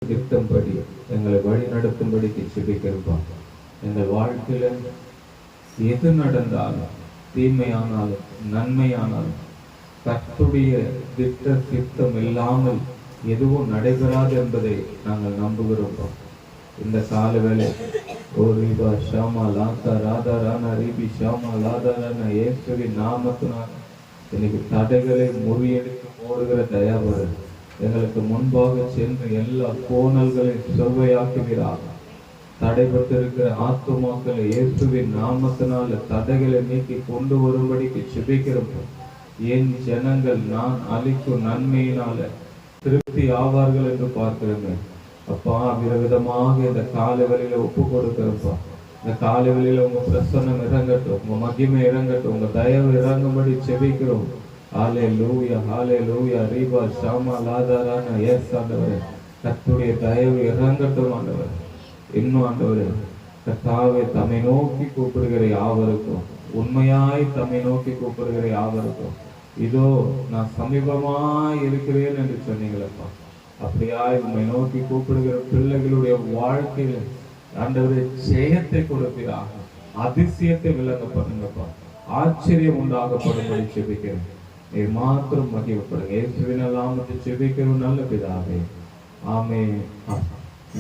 திட்டம்படி எங்களை வழி நடத்தும்படிக்கு ஜெபிக்கிறோம். எங்கள் வாழ்க்கையில எது நடந்தாலும், தீமையானாலும் நன்மையானாலும், கர்த்தருடைய திட்ட சித்தம் இல்லாமல் எதுவும் நடைபெறாது என்பதை நாங்கள் நம்புகிறோம். இந்த கால வேளை ஓ ரீபா ஷாமா லாத்தா ராதா ரானா ரீபி ஷாமா லாதா ரானா இயேசுவின் நாமத்தினால் இன்னைக்கு தடைகளை முறியடித்து ஓடுகிற தயாபரர் எங்களுக்கு முன்பாக சென்று எல்லா கோணல்களையும் செவ்வையாக்குகிறார். தடைபட்டிருக்கிற ஆத்துமாக்களை இயேசுவின் நாமத்தினால தடைகளை நீக்கி கொண்டு வரும்படிக்கு ஜெபிக்கிறோம். என் ஜனங்கள் நான் அளிக்கும் நன்மையினால திருப்தி ஆவார்கள் என்று பார்க்கிறேன். அப்பா, விதவிதமாக இந்த காலவெளியில ஒப்பு கொடுக்கிறப்பா. இந்த காலவெளியில உங்க பிரசன்னம் இறங்கட்டும், உங்க மகிமை இறங்கட்டும், உங்க தயவு இறங்கும்படி செபிக்கிறோம். ஹல்லேலூயா, ஹல்லேலூயா. ரீபா ஷாமா லாதாரான எஸ் ஆண்டவரே, கர்த்தருடைய தயவு இறங்கட்டும் ஆண்டவர். இன்னும் ஆண்டவரே, கர்த்தாவே தம்மை நோக்கி கூப்பிடுகிற யாவருக்கும், உண்மையாய் தம்மை நோக்கி கூப்பிடுகிற யாவருக்கும், இதோ நான் சமீபமாய் இருக்கிறேன் என்று சொன்னீங்களப்பா. அப்படியாய் உண்மை நோக்கி கூப்பிடுகிற பிள்ளைகளுடைய வாழ்க்கையில ஆண்டவரே ஜெயத்தை கொடுப்பீராக, அதிசயத்தை விளங்க பண்ணுங்கப்பா. ஆச்சரியம் உண்டாகப்படும்படி செபிக்கிறேன். நீர் மாத்திரம் மகிழ்ப்படுங்க. இயேசுவின் நாமத்தில் செபிக்கிறோம் நல்ல பிதாவே, ஆமென்,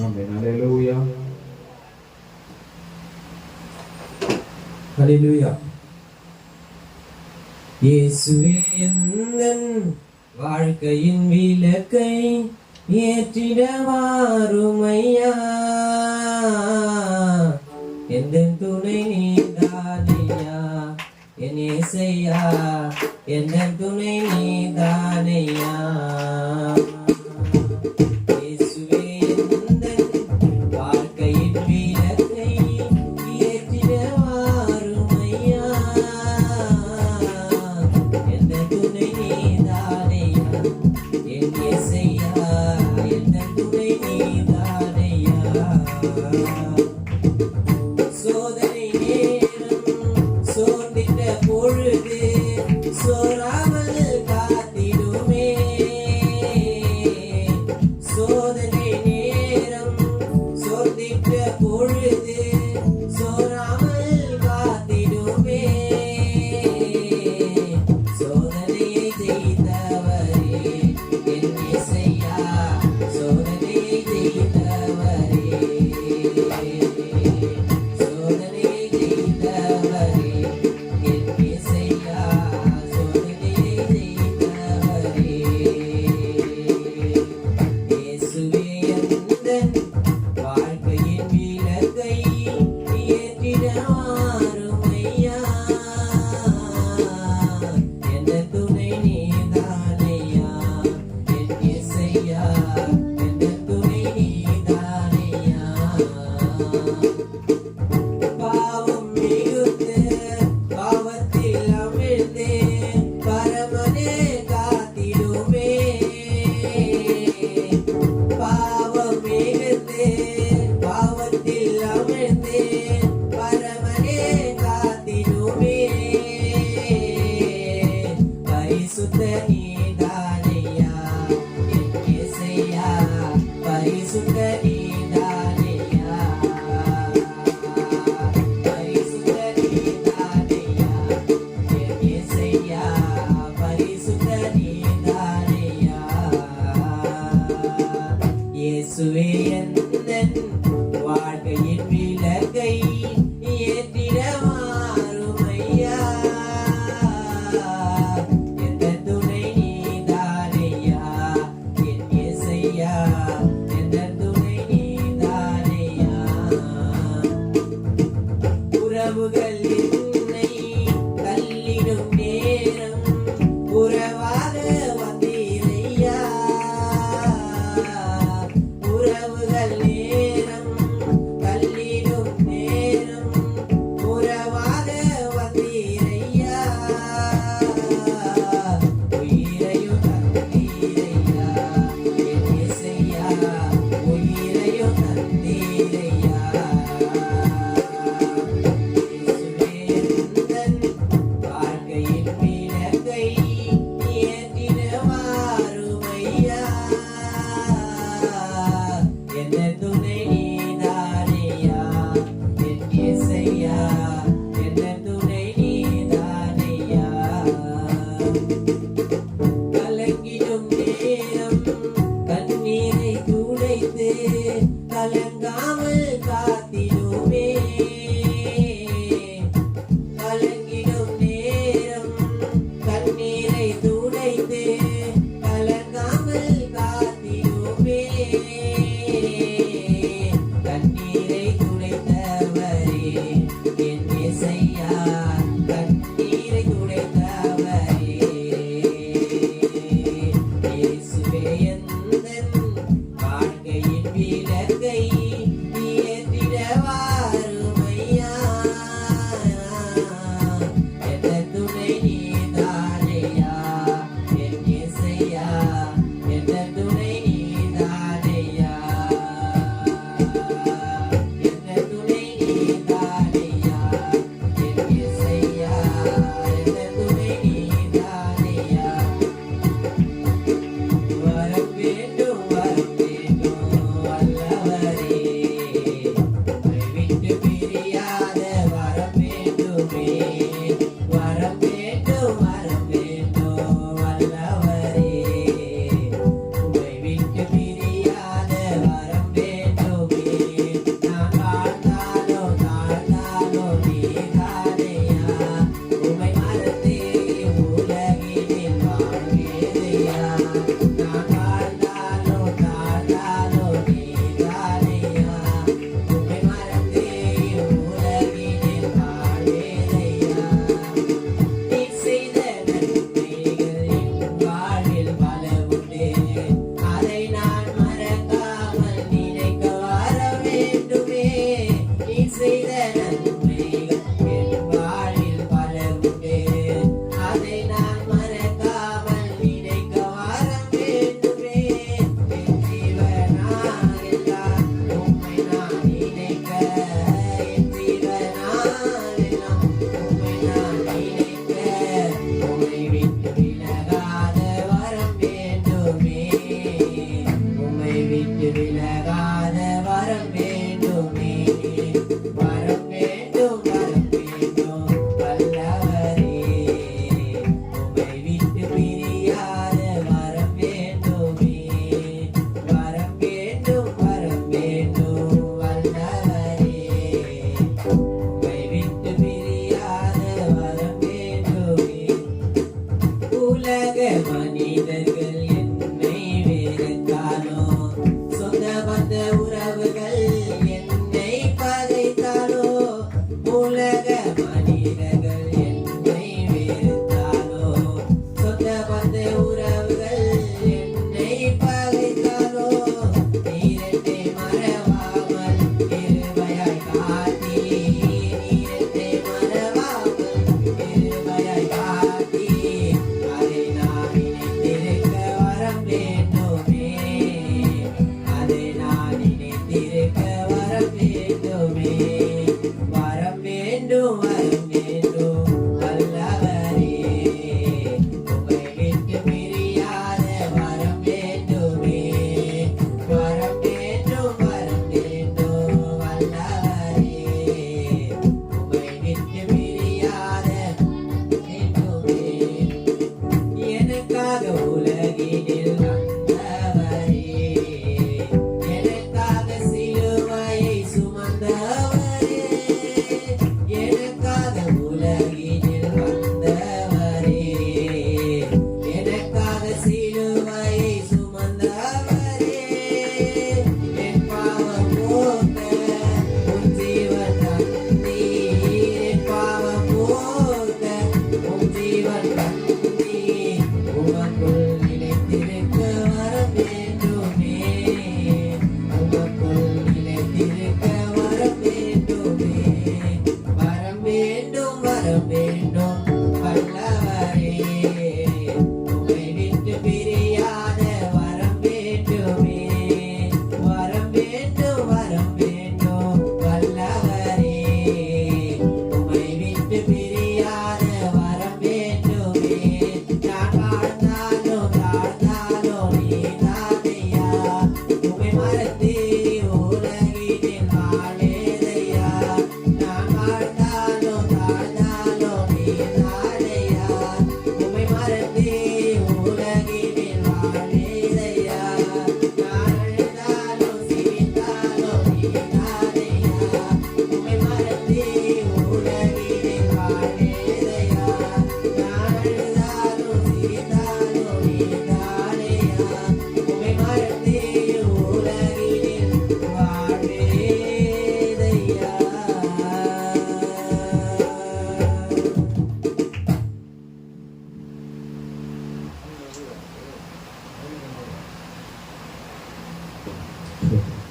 ஆமென். ஹல்லேலூயா, ஹல்லேலூயா. இயேசுவே எந்தன் வாழ்க்கையின் விளக்கை ஏற்றிட வாருமையா, எந்தன் துணை நீதானையா, என் இயேசையா, எந்தன் துணை நீதானையா.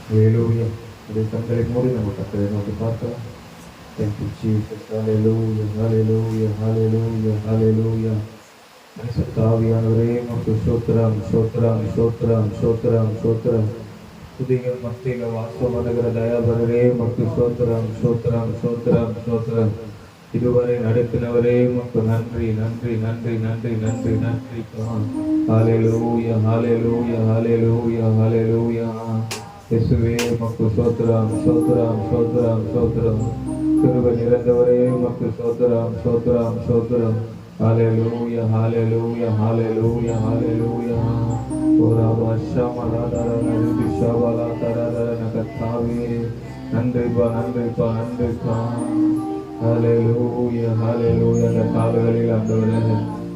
Hallelujah. Ada kembali muri nama kata yang berkata. Thank you Jesus. Hallelujah. Hallelujah. Hallelujah. Hallelujah. Setawiyanavare Makku Stotram Stotram Stotram Stotram Stotram. துதிகள் மத்தியில் வாசம் பண்ணுகிற தயாபரரே மக்கு ஸ்தோத்திரம் ஸ்தோத்திரம் ஸ்தோத்திரம் ஸ்தோத்திரம். இதுவரை நடத்தினவரே மக்கு நன்றி நன்றி நன்றி நன்றி நன்றி நன்றி. ஹல்லேலூயா ஹல்லேலூயா ஹல்லேலூயா ஹல்லேலூயா. இயேசுவே மக்கு ஸ்தோத்திரம் ஸ்தோத்திரம் ஸ்தோத்திரம் ஸ்தோத்திரம். கிருபை நிறைந்தவரே மக்கு ஸ்தோத்திரம் ஸ்தோத்திரம் ஸ்தோத்திரம். ஹல்லேலூயா ஹல்லேலூயா ஹல்லேலூயா ஹல்லேலூயா. ஓராபா ஷமலாதர நரிபி ஷவலாதர நகத்தாவே. நன்றிப்பா நன்றிப்பா நன்றிப்பா. ஹல்லேலூயா ஹல்லேலூயா. அந்த காலங்களில் ஆண்டவரே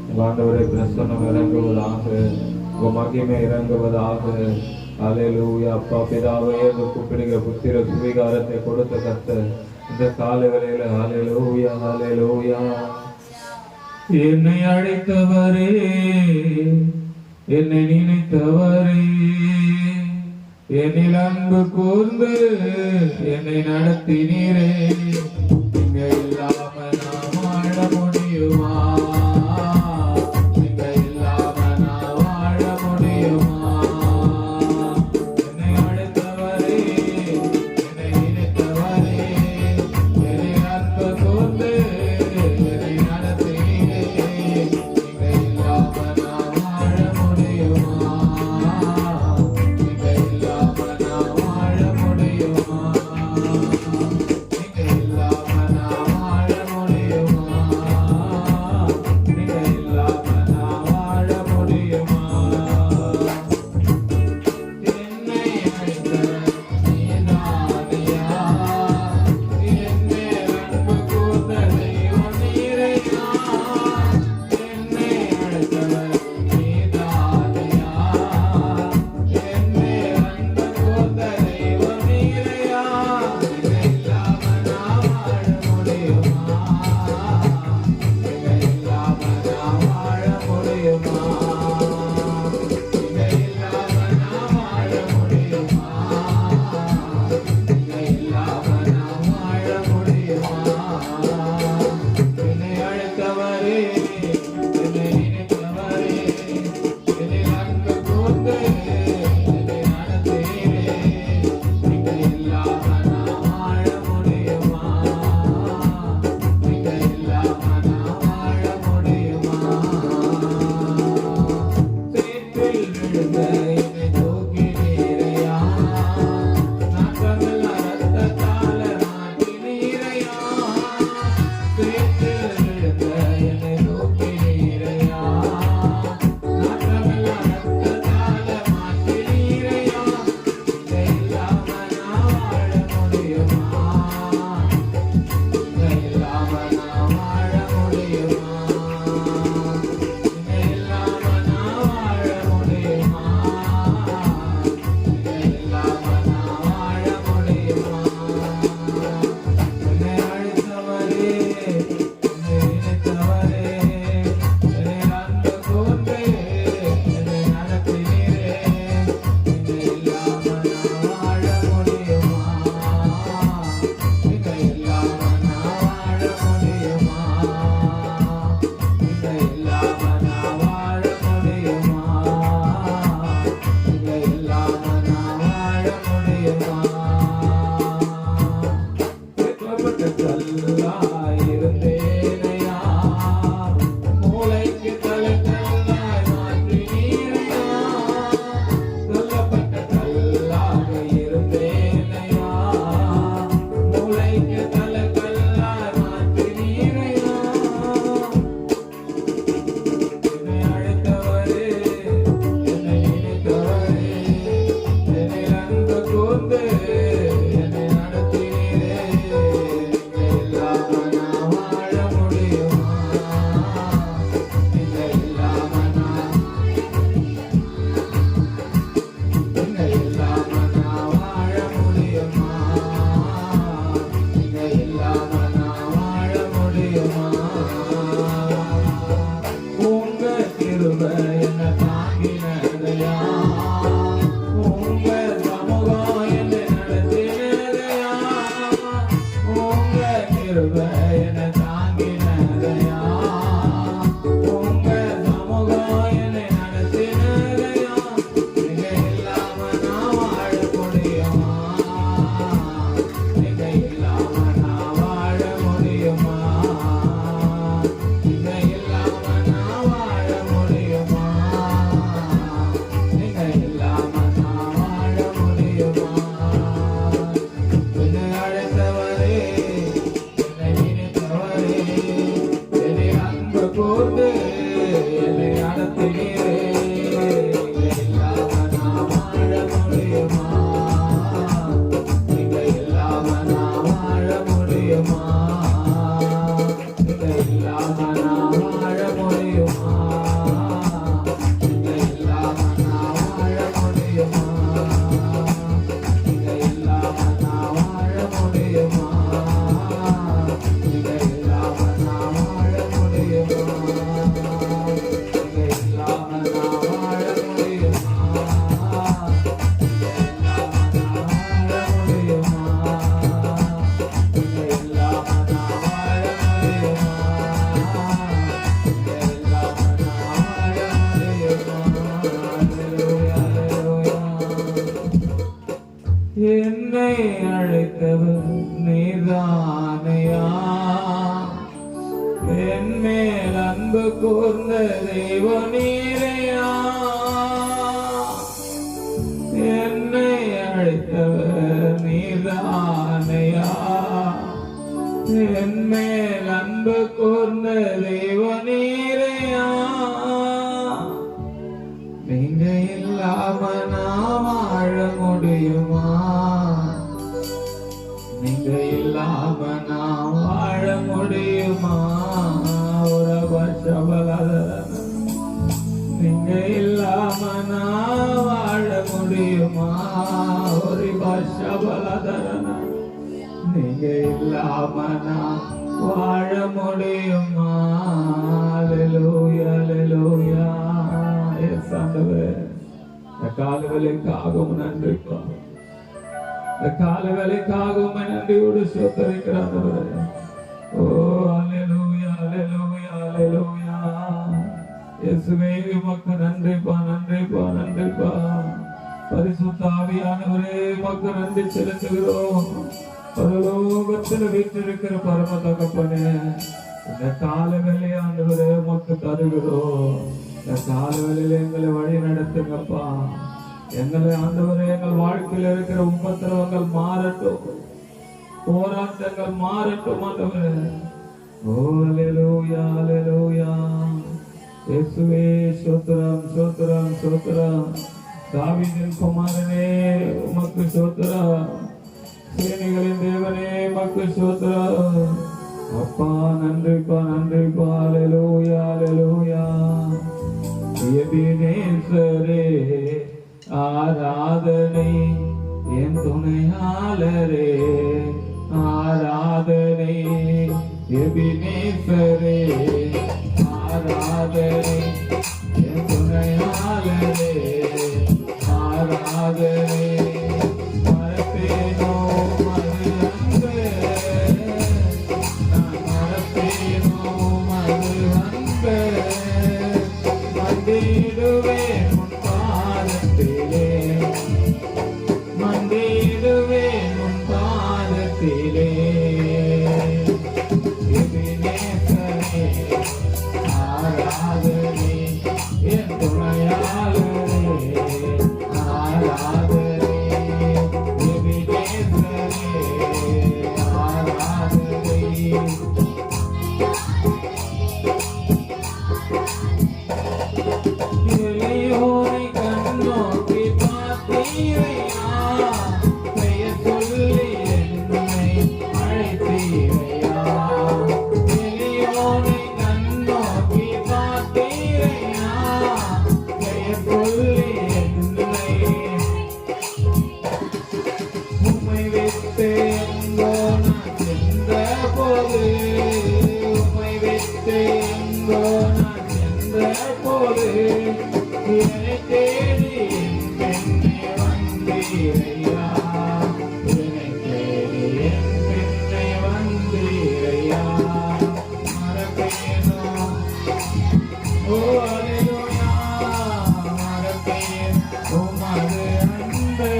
உங்கள் ஆண்டவரே பிரசன்னம் இறங்குவதாக, உங்கள் மகிமை இறங்குவதாக. ஹல்லேலூயா. அப்பா பிதாவே என்று கூப்பிடுகிற புத்திர சுவீகாரத்தை கொடுத்த கர்த்தர் இந்த காலங்களில் ஹல்லேலூயா ஹல்லேலூயா. என்னை அழைத்தவரே என்னை நினைத்தவரே என்னில் அன்பு கூர்ந்து என்னை நடத்தினீரே. நீங்க இல்லாம நான் வாழ முடியுமா? நீங்க இல்லாம நான் வாழ முடியுமா? என்னை அழைத்தவரே என்னை நினைத்தவரே என்னில் அன்பு கூர்ந்து என்னை நடத்தினீரே. நீங்க இல்லாம நான் வாழ முடியுமா? நீங்க இல்லாம நான் வாழ முடியுமா? நீங்க இல்லாம நான் வாழ முடியுமா? நீங்க இல்லாம நான் வாழ முடியுமா? என்னை அழைத்த நீதானையா, என் மேல் அன்பு கூர்ந்த தெய்வம் நீரையா. என்னை அழைத்தவர் நீதானையா, என் மேல் அன்பு கூர்ந்த தெய்வம் நீரையா. நீங்க இல்லாம நான் வாழ முடியுமா? நீங்க இல்லாம நான் வாழ முடியுமா? நீங்க இல்லாம நான் வாழ முடியுமா? நீங்க இல்லாம நான் வாழ முடியுமா? என்னை அழைத்தவரே என்னை நினைத்தவரே என்னில் அன்பு கூர்ந்து என்னை நடத்தினீரே. நீங்க இல்லாம நான் வாழ முடியுமா? நீங்க இல்லாம நான் வாழ முடியுமா? சேற்றில் விழுந்த என்னை தூக்கினீரையா, நாற்றமெல்லாம் ரத்தத்தால மாற்றினீரையா. சேற்றில் விழுந்த என்னை தூக்கினீரையா, நாற்றமெல்லாம் ரத்தத்தால மாற்றினீரையா. நீங்க இல்லாம நான் வாழ முடியுமா? நீங்க இல்லாம நான் வாழ முடியுமா? நீங்க இல்லாம நான் வாழ முடியுமா? நீங்க இல்லாம நான் வாழ முடியுமா? என்னை அழைத்தவரே என்னை நினைத்தவரே என்னில் அன்பு கூர்ந்து என்னை நடத்தினீரே. நீங்க இல்லாம நான் வாழ முடியுமா? நீங்க இல்லாம நான் வாழ முடியுமா? நீங்க இல்லாம நான் வாழ முடியுமா? நீங்க இல்லாம நான் வாழ முடியுமா? வெட்கப்பட்ட கல்லாய் இருந்தேனையா, மூளைக்கு தலைக்கல்லாய் மாற்றினீரையா. சொல்லப்பட்ட கல்லாக இருந்தேனையா, மூளைக்கு தலைக்கல்லாய் மாற்றினீரையா. என்னை அழைத்தவரே என்னை நினைத்தவரே என்னில் அன்பு கூர்ந்து என்னை அழைத்தவர் நீதானையா என் மேல் அன்பு கூர்ந்த தெய்வ நீரையா என்னை அழைத்தவர் நீதானையா என் மேல் அன்பு கூர்ந்த தெய்வ நீரையா நீங்க இல்லாம நான் வாழ முடியுமா நீங்க இல்லாம நான் வாழ முடியுமா ஒரு வருஷபலதன நீங்க இல்லாம நான் வாழ முடியுமா ஒரு வருஷபலதன நீங்க இல்லாம நான் வாழ முடியுமா அல்லேலூயா அல்லேலூயா எஸ் ஆண்டவரே இந்த காலவேளைக்காகவும் நன்றிப்பா இந்த காலவேளைக்காகவும் நன்றியோடு ஸ்தோத்திரிக்கிறேன் ஓ அல்லேலூயா அல்லேலூயா அல்லேலூயா இயேசுவே உமக்கு நன்றிப்பா நன்றிப்பா நன்றிப்பா பரிசுத்த ஆவியானவரே உமக்கு நன்றி செலுத்துகிறோம் பரலோகத்தில் வீற்றிருக்கிற பரம தகப்பனே இந்த காலவேளை ஆண்டவரே உமக்கு தருகிறோம் இந்த காலவேளையில எங்களை வழி நடத்துங்கப்பா எங்களை ஆண்டவரே எங்கள் வாழ்க்கையில் இருக்கிற உபத்திரவங்கள் மாறட்டும் போராட்டங்கள் மாறட்டும் ஆண்டவரே ஓ அல்லேலூயா அல்லேலூயா இயேசுவே ஸ்தோத்திரம் ஸ்தோத்திரம் ஸ்தோத்திரம் தாவீதின் குமாரனே உமக்கு ஸ்தோத்திரம் சேனைகளின் தேவனே உமக்கு ஸ்தோத்திரம் அப்பா நன்றிப்பா நன்றிப்பா அல்லேலூயா அல்லேலூயா எபினேசரே ஆராதனை என் துணையாளரே ஆராதனை எபினேசரே ஆராதனை என் துணையாளரே ஆராதனை மறப்பேனோ மது அன்பு நான் மறப்பேனோ மது அன்பு மந்திடுவேன் உன் பாதத்திலே மந்திடுவேன் உன் பாதத்திலே எபினேசரே ஆராதனை என் துணையாளரே ஆராதனை எபினேசரே ஆராதனை இளையோரை கண்ணோக்கி பார்த்தீரையா பெயர் சொல்லி என்னை அழைத்தீரையா இளையோரை கண்ணோக்கி பார்த்தீரையா பெயர் சொல்லி என்னை உம்மை விட்டு எங்கோ நான் சென்ற போது உம்மை விட்டு எங்கோ நான் சென்ற போது என்னை தேடி என் பெண்ணை வந்தீரையா என்னை தேடி என் பெண்ணை வந்தீரையா மறப்பேனோ ஓ அல்லேலூயா மறப்பேன் உமது அன்பு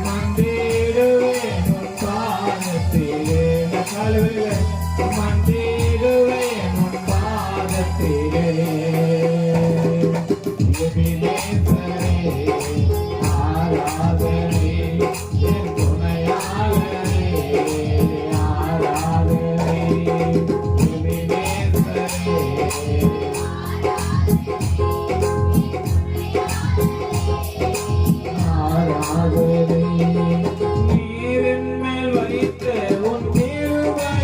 மந்திடுவேன் உன் பாதத்திலே இந்த காலவேளை மந்திடுவேன் உன் பாதத்திலே எபினேசரே ஆராதனை என் துணையாளரே ஆராதனை எபினேசரே ஆராதனை நீரின் மேல் வைத்த உன் கிருபை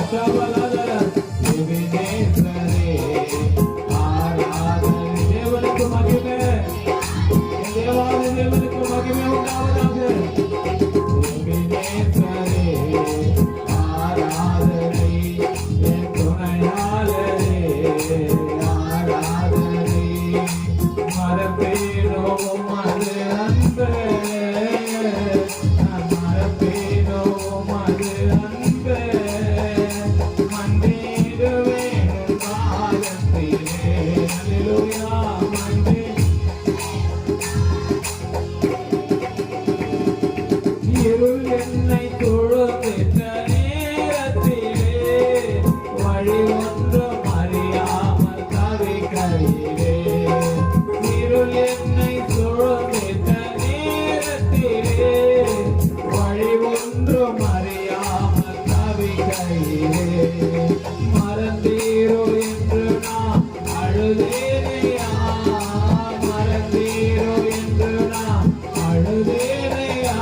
சபலதர எபினேசரே ஆராதனை தேவனுக்கு மகிமை தேவாதி தேவனுக்கு மகிமை உண்டாவதாக எபினேசரே ஆராதனை என் துணையாளரே ஆராதனை மரப்பேனோ மது அன்பே மரப்பேனோ மது அன்பே மன்னிடுவேன் பாதத்திலே அல்லேலூயா மன்னி இருள் என்னை தொழுதிட்ட நேரத்திலே வழி ஒன்றும் அறியாமல் தவிக்கையிலே இருள் என்னை தொழுதிட்ட நேரத்திலே வழி ஒன்றும் அறியாமல் தவிக்கையிலே மறந்தீரோ என்று நான் அழுதேனையா மறந்தீரோ என்று நான் அழுதேனையா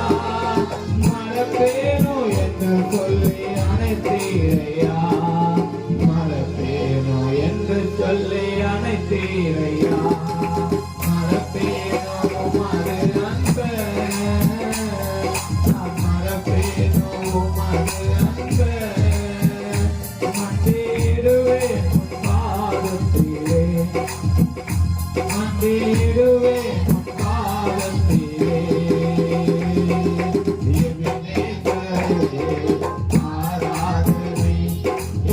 மறப்பேனோ என்று சொல்லி அனைத்தீரையா மறப்பேனோ என்று சொல்லி அனைத்தீரையா மறப்பேனோ மது அன்பே நான் மறப்பேனோ மது அன்பே மண்டிடுவேன் உன் பாதத்திலே மண்டிடுவேன் உன் பாதத்திலே ஆராதனை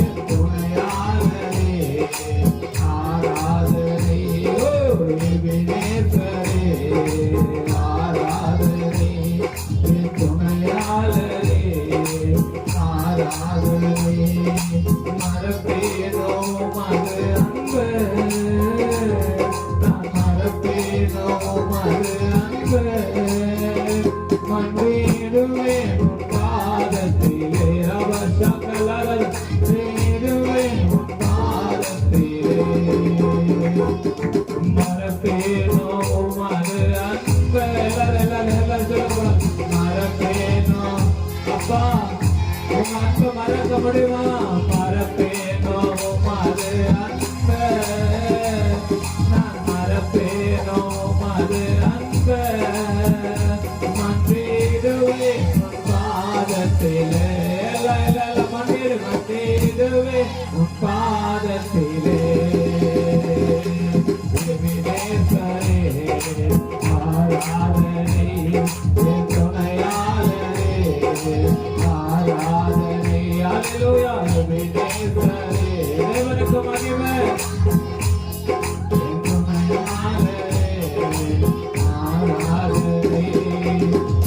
என் துணையாளரே ஆராதனை ஓ எபினேசரே ஆராதனை என் துணையாளரே ஆராதனை மறப்பேனோ மது அன்பே நான் மறப்பேனோ மது அன்பே மன்னிடுவேன் உன் பாதத்திலே அவசகலர மன்னிடுவேன் உன் பாதத்திலே மறப்பேனோ மது அன்பே மறப்பேனோ அப்பா உன் அன்பை மறக்க முடியுமா மறப்பேனோ மது அன்பே நான் மறப்பேனோ மது அன்பே மன்னிடுவேன் உன் பாதத்திலே மன்னிடுவேன் உன் பாதத்திலே எபினேசரே ஆராதனை என் துணையாளரே ஆராதனை அல்லேலூயா எபினேசரே தேவனுக்கு மகிமை என் துணையாளரே ஆராதனை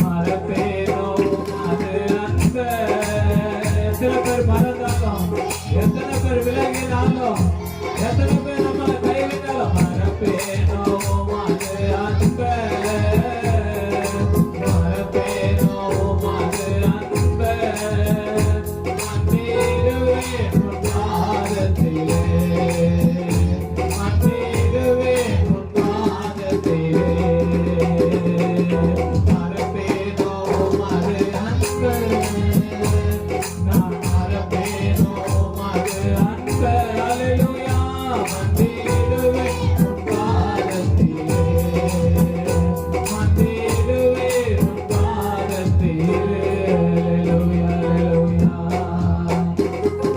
மறப்பேனோ மது அன்பே எத்தனை பேர் மறந்தாலும் எத்தனை பேர் விலகினாலும் எத்தனை பேர் நம்மளை கைவிட்டாலும் மறப்பேனோ மது அன்பே மறப்பேனோ மது அன்பே மன்னிடுவேன் உன் பாதத்திலே மன்னிடுவேன் உன் பாதத்திலே மறப்பேனோ மது அன்பே நான் மறப்பேனோ மது அன்பே அல்லேலூயா மன்னிடுவேன் உன் பாதத்திலே மன்னிடுவேன் உன் பாதத்திலே அல்லேலூயா அல்லேலூயா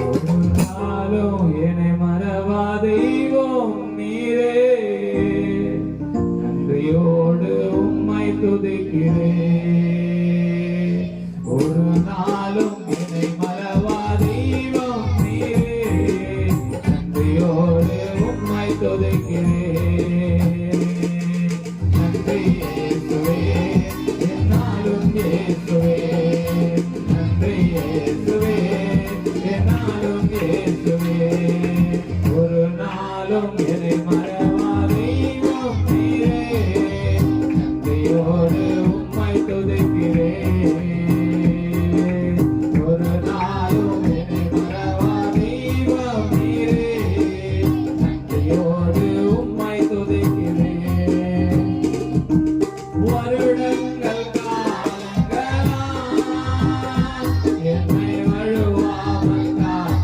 ஒரு நாளும் என்னை மறவா தெய்வம் நீரே நன்றியோடு உம்மை துதிக்கிறேன் ஒரு நாளும் என்னை மறவா தெய்வம் நீரே நன்றியோடு உம்மை துதிக்கிறேன் நன்றி இயேசுவே என்னாலும் இயேசுவே நன்றி இயேசுவே என்னாலும் இயேசுவே ஒரு நாளும் என்னை மறவா தெய்வம் நீரே நன்றியோடு உம்மை துதிக்கிறேன் ஒரு நாளும் என்னை மறவா தெய்வம் நீரே நன்றியோடு உம்மை துதிக்கிறேன் வருடங்கள் காலங்களா என்னை வழுவாமல் காத்தீரே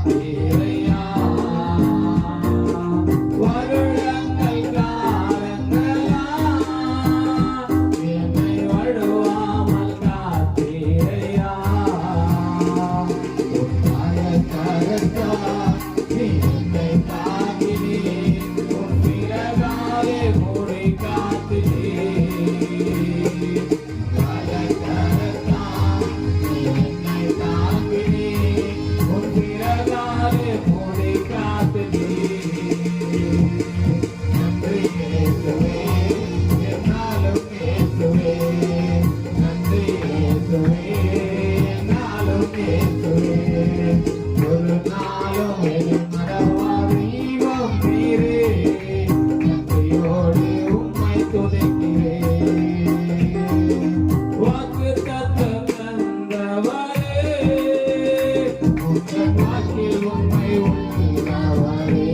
உண்மை உள்ளவரே,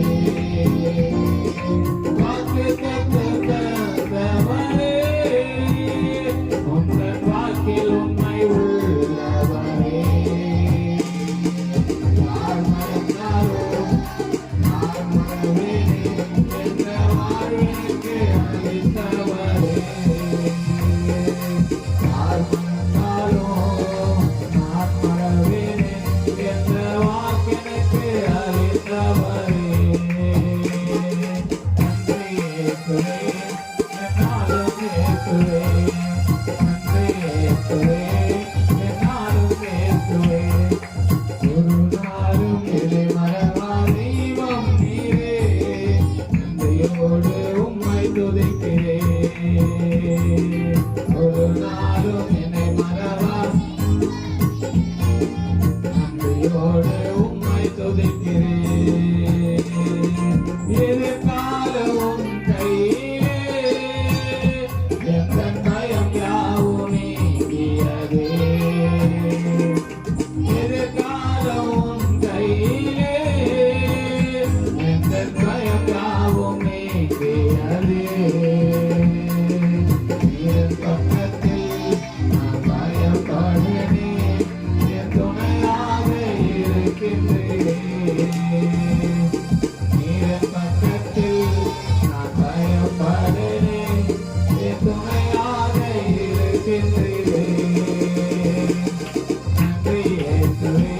வாக்குத்தத்தம் தந்தவரே, உந்தன் வாக்கில் உண்மை உள்ளவரே. யார் மறந்தாலும் நான் மறவேனே என்ற வாழ்விற்கு அளித்தவரே. யார் மறந்தாலும் நான் மறவேனே என்ற வாக்கிற்கு அளித்தவரே. நன்றி இயேசுவே, என்னாலும் இயேசுவே, நன்றி இயேசுவே, என்னாலும் இயேசுவே. ஒரு நாளும் இதை மறவா தெய்வம் நீரே, நன்றியோடு உம்மை துதிக்கிறேன். ஒரு நாளும் என்னை மறவா நன்றியோடு உம்மை துதிக்கிறேன். எதிர்காலம் உம் கையிலே, எந்தன் பயம் யாவும் நீங்கியதே. எதிர்காலம் உம் கையிலே, எந்தன் பயம் யாவும் நீங்கியதே. என் பக்கத்தில் நான் பயப்படுவேனே, என் துணையாக இருக்கின்றேன். என் பக்கத்தில் நான் பயப்படுவேனே, என் துணையாக இருக்கின்றேன். நன்றி இயேசுவே,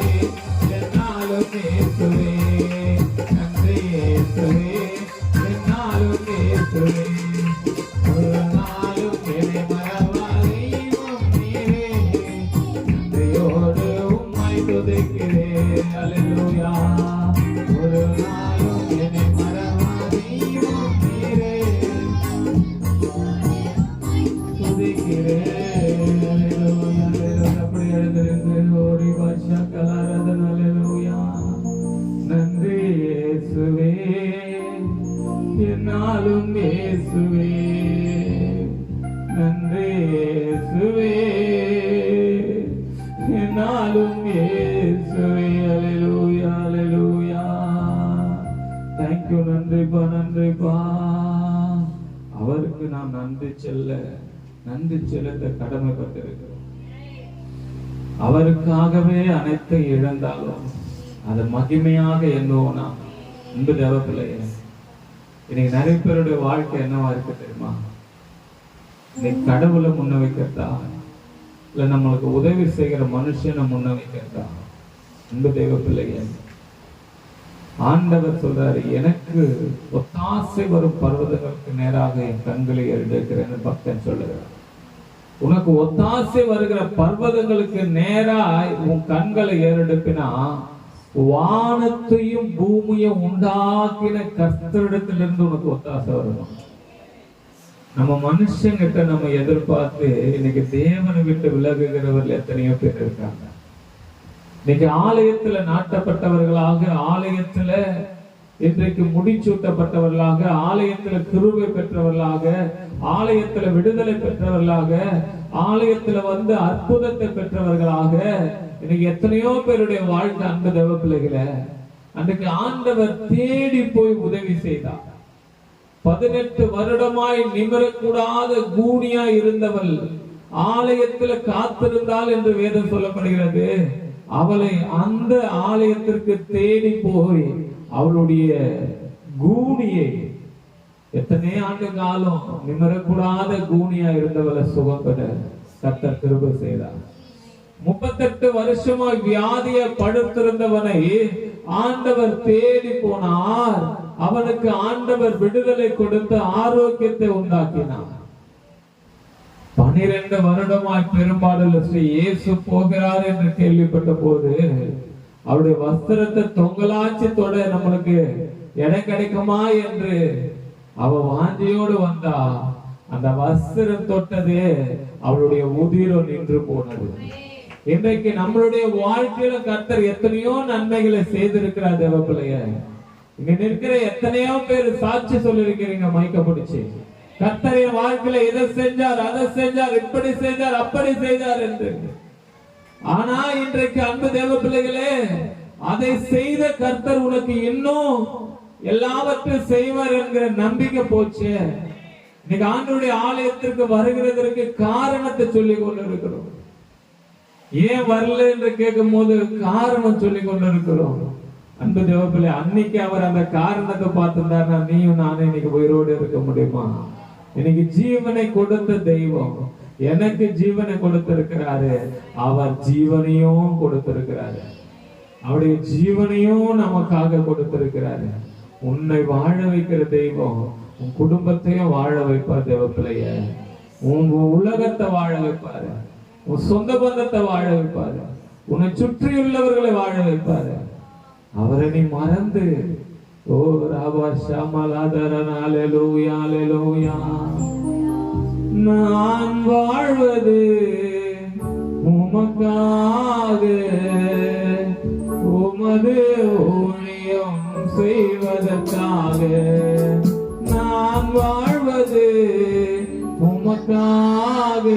என்னாலும் இயேசுவே, நன்றி இயேசுவே, என்னாலும் இயேசுவே. ஒரு நாளும் என்னை மறவா தெய்வம் நீரே, நன்றியோடு உம்மை துதிக்கிறேன். அல்லேலூயா. ஒரு நாளும் என்னை மறவா தெய்வம் நீரே, துதிக்கிறேன். அல்லேலூயா, அல்லேலூயா. அப்படி எழுந்திருந்து ஓடி பாஷா கலாரதன். அல்லேலூயா. நன்றி இயேசுவே, என்னாலும் இயேசுவே, நன்றி இயேசுவே, என்னாலும் இயேசுவே. அல்லேலூயா, அல்லேலூயா. Thank you. நன்றிப்பா, நன்றிப்பா. அவருக்கு நாம் நன்றி செலுத்த கடமைப்பட்டிருக்கிறோம். அவருக்காகவே அனைத்தை இழந்தாலும் அதை மகிமையாக எண்ணுவோம் நாம். அன்பு தேவ பிள்ளையே, இன்னைக்கு நிறைய பேருடைய வாழ்க்கை என்னவா இருக்கு தெரியுமா? இன்னைக்கு கடவுளை முன்ன வைக்கிறதா, இல்ல நம்மளுக்கு உதவி செய்கிற மனுஷனை முன்ன வைக்கிறதா? அன்பு தேவ பிள்ளையே, ஆண்டவர் சொல்றாரு, எனக்கு ஒத்தாசை வரும் பர்வதங்களுக்கு நேராக என் கண்களை எடுக்கிறேன்னு பக்தன் சொல்லுகிறார். உனக்கு ஒத்தாசை வருகிற பர்வதங்களுக்கு நேராய் உன் கண்களை ஏறெடுப்பினா வானத்தையும் பூமியும் உண்டாக்கின கர்த்தரிடத்திலிருந்து உனக்கு ஒத்தாசை வரணும். நம்ம மனுஷங்கிட்ட நம்ம எதிர்பார்த்து இன்னைக்கு தேவனை விட்டு விலகுகிறவர்கள் எத்தனையோ பேர் இருக்காங்க. இன்னைக்கு ஆலயத்துல நாட்டப்பட்டவர்களாக, ஆலயத்துல இன்றைக்கு முடிச்சூட்டப்பட்டவர்களாக, ஆலயத்துல கிருபை பெற்றவர்களாக, ஆலயத்துல விடுதலை பெற்றவர்களாக, ஆலயத்துல வந்து அற்புதத்தை பெற்றவர்களாக இன்னைக்கு எத்தனையோ பேருடைய வாழ்க்கை. அன்பு தேவ பிள்ளைகளை, அன்றைக்கு ஆண்டவர் தேடி போய் உதவி செய்தார். 18 வருடமாய் நிமிரக்கூடாத கூனியா இருந்தவள் ஆலயத்துல காத்திருந்தாள் என்று வேதம் சொல்லப்படுகிறது. அவளை அந்த ஆலயத்திற்கு தேடி போய் அவளுடைய கூனியை, எத்தனை ஆண்டு காலம் நிமிரக்கூடாத கூனியா இருந்தவளை சுகம் பெற கர்த்தர் கிருபை செய்தார். 38 வருஷமா வியாதிய படுத்திருந்தவனை ஆண்டவர் தேடி போனார். அவனுக்கு ஆண்டவர் விடுதலை கொடுத்து ஆரோக்கியத்தை உண்டாக்கினார். 12 வருடமாய் பெரும்பாடல ஸ்ரீ இயேசு போகிறார் என்று கேள்விப்பட்ட போது அவருடைய வஸ்திரத்தை தொங்கலாச்சி தொட நம்மளுக்கு இடம் கிடைக்குமா என்று அவ வாஞ்சியோடு வந்தா. அந்த வஸ்திரம் தொட்டதே அவளுடைய உதிரம் நின்று போனது. இன்றைக்கு நம்மளுடைய வாழ்க்கையில கர்த்தர் எத்தனையோ நன்மைகளை செய்திருக்கிறார். தேவ பிள்ளைய, இங்க நிற்கிற எத்தனையோ பேர் சாட்சி சொல்லிருக்கிறீங்க மைக்க பிடிச்சு. கர்த்தர் வாழ்க்கையில இதை செஞ்சார், அதை செஞ்சார், இப்படி செஞ்சார், அப்படி செய்தார் என்று. ஆனா இன்றைக்கு அன்பு தேவ பிள்ளைகளே, அதை செய்த கர்த்தர் உனக்கு இன்னும் எல்லாவற்றையும் செய்வார் என்கிற நம்பிக்கை போச்சு. இன்னைக்கு ஆண்டவருடைய ஆலயத்திற்கு வருகிறதற்கு காரணத்தை சொல்லிக் கொண்டிருக்கிறோம். ஏன் வரல என்று கேட்கும் போது காரணம் சொல்லிக் கொண்டிருக்கிறோம். அன்பு தேவப்பிள்ளை, அன்னைக்கு அவர் அந்த காரணத்தை பார்த்திருந்தாருன்னா நீயும் நானும் இன்னைக்கு உயிரோடு இருக்க முடியுமா? இன்னைக்கு ஜீவனை கொடுத்த தெய்வம் எனக்கு ஜீவனை கொடுத்திருக்கிறாரு. அவர் ஜீவனையும் கொடுத்திருக்கிறாரு. அவருடைய ஜீவனையும் நமக்காக கொடுத்திருக்கிறாரு. உன்னை வாழ வைக்கிற தெய்வம் உன் குடும்பத்தையும் வாழ வைப்பார். தேவப்பிள்ளைய உன் உலகத்தை வாழ வைப்பாரு. உன் சொந்த பந்தத்தை வாழ வைப்பாரு. உன்னை சுற்றியுள்ளவர்களை வாழ வைப்பாரு. அவரை நீ மறந்து ஓ ராபா ஷாமலாதரன் அல்லேலூயா அல்லேலூயா. நான் வாழ்வது உமக்காக, உமது ஊழியம் செய்வதற்காக. நான் வாழ்வது உமக்காக,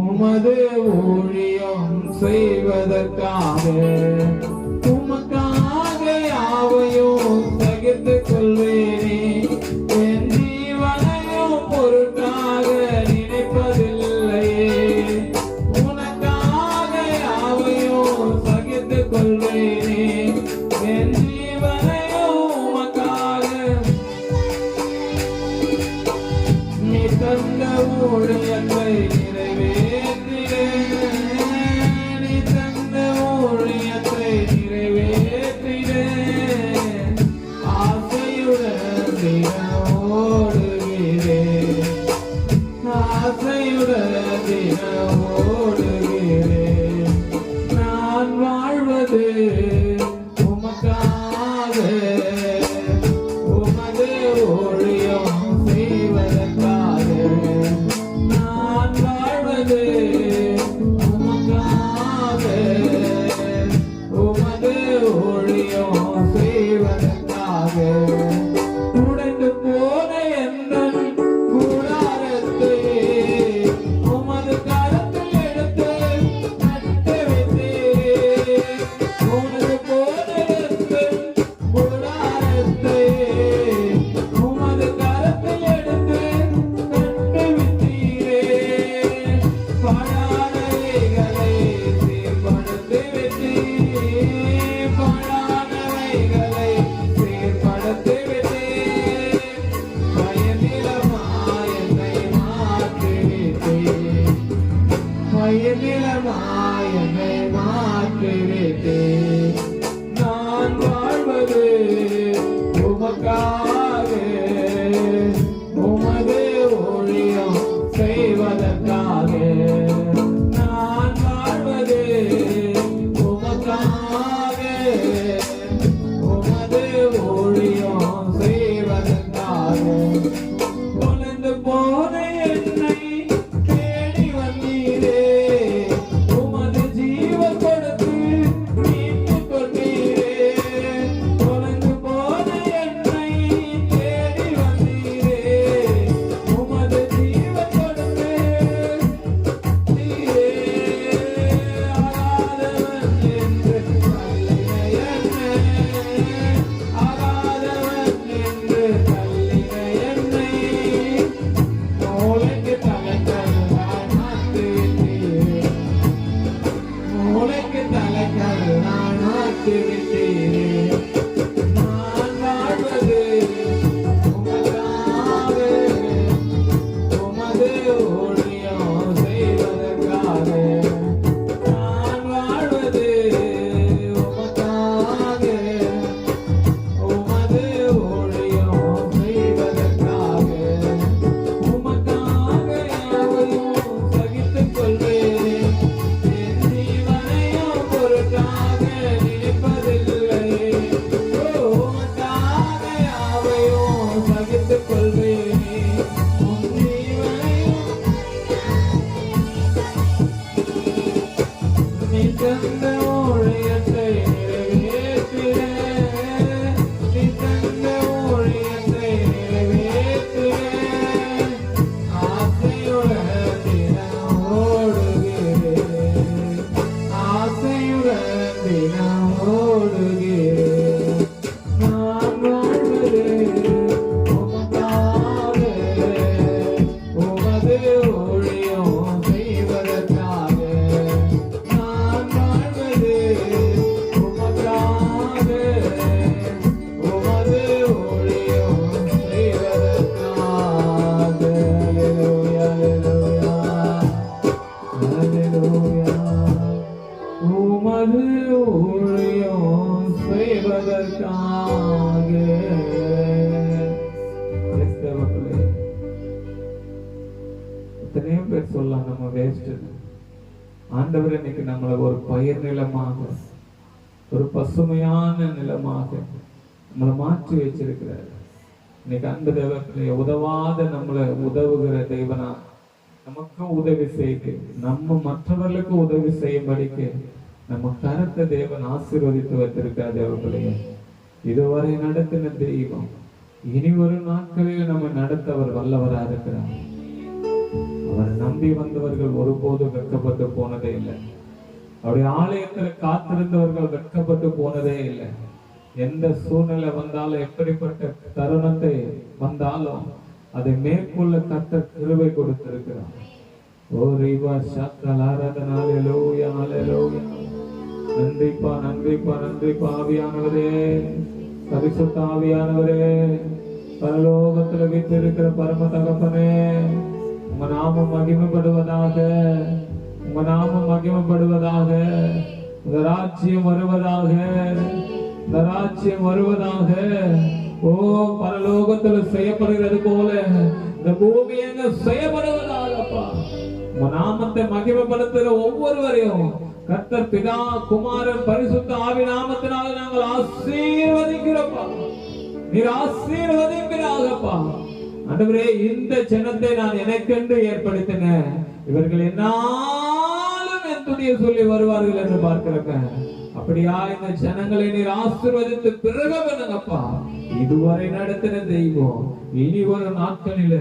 உமது ஊழியம் செய்வதற்காக. உமக்காக யாவையும் சகித்துக் கொள்வேனே, என் ஜீவனையும் பொருட்டாக நினைப்பதில்லையே. உனக்காக யாவையும் சகித்துக் கொள்வேனே, என் ஜீவனையும் உமக்காக. நீ தந்த ஊழியத்தை நிறைவேற்றினேன், நீ தந்த ஊழியத்தை செய்வதற்காக. எத்தனையோ பேர் சொல்லலாம் நம்ம வேஸ்ட். ஆண்டவர் இன்னைக்கு நம்மளை ஒரு பயிர் நிலமாக, ஒரு பசுமையான நிலமாக நம்மளை மாற்றி வச்சிருக்கிறார். இன்னைக்கு அன்பு தேவர்களே, உதவாத நம்மளை உதவுகிற தேவனா, நமக்கும் உதவி செய்து நம்ம மற்றவர்களுக்கு உதவி செய்யும்படிக்கு நம்ம கருத்தை தேவன் ஆசீர்வதித்து வைத்திருக்கார். தேவர்களே, இதுவரை நடத்தின தெய்வம் இனி ஒரு நாட்களில் நம்ம நடத்த அவர் வல்லவரா இருக்கிறார். அவரை நம்பி வந்தவர்கள் ஒருபோதும் வெட்கப்பட்டு போனதே இல்லை. அவருடைய ஆலயத்தில் காத்திருந்தவர்கள் வெட்கப்பட்டு போனதே இல்லை. எந்த சூழ்நிலை வந்தாலும், எப்படிப்பட்ட தருணத்தை வந்தாலும் அதை மேற்கொள்ள கர்த்தர் கிருபை கொடுத்திருக்கிறார். ஓ ரிவா ஷாக்கல் ஆராதனா, ஹல்லேலூயா ஹல்லேலூயா. நன்றிப்பா நன்றிப்பா நன்றிப்பா. ஆவியானவரே, பரிசுத்த ஆவியானவரே, பரலோகத்துல வீற்றிருக்கிற பரம தகப்பனே, உங்க நாமம் மகிமைப்படுவதாக, உங்க நாமம் மகிமைப்படுவதாக. உங்க ராஜ்யம் வருவதாக, இந்த ராஜ்யம் வருவதாக. ஓ, பரலோகத்துல செய்யப்படுகிறது போல இந்த பூமி எங்க செய்யப்படுவதாகப்பா. உங்க நாமத்தை மகிமைப்படுத்துகிற ஒவ்வொருவரையும் கர்த்தர் பிதா குமாரன் பரிசுத்த ஆவி நாமத்தினால நாங்கள் ஆசீர்வதிக்கிறோம்ப்பா. நீர் ஆசீர்வதிப்பீராகப்பா. ஆண்டவரே, இந்த ஜனத்தை நான் எனக்கென்று ஏற்படுத்தினேன், இவர்கள் என்னாலும் என் துணியை சொல்லி வருவார்கள் என்று பார்க்கிறப்ப, அப்படியா இந்த ஜனங்களை நீர் ஆசீர்வதித்து பிறகு பண்ணுங்கப்பா. இதுவரை நடத்தின தெய்வம் இனி ஒரு நாட்களில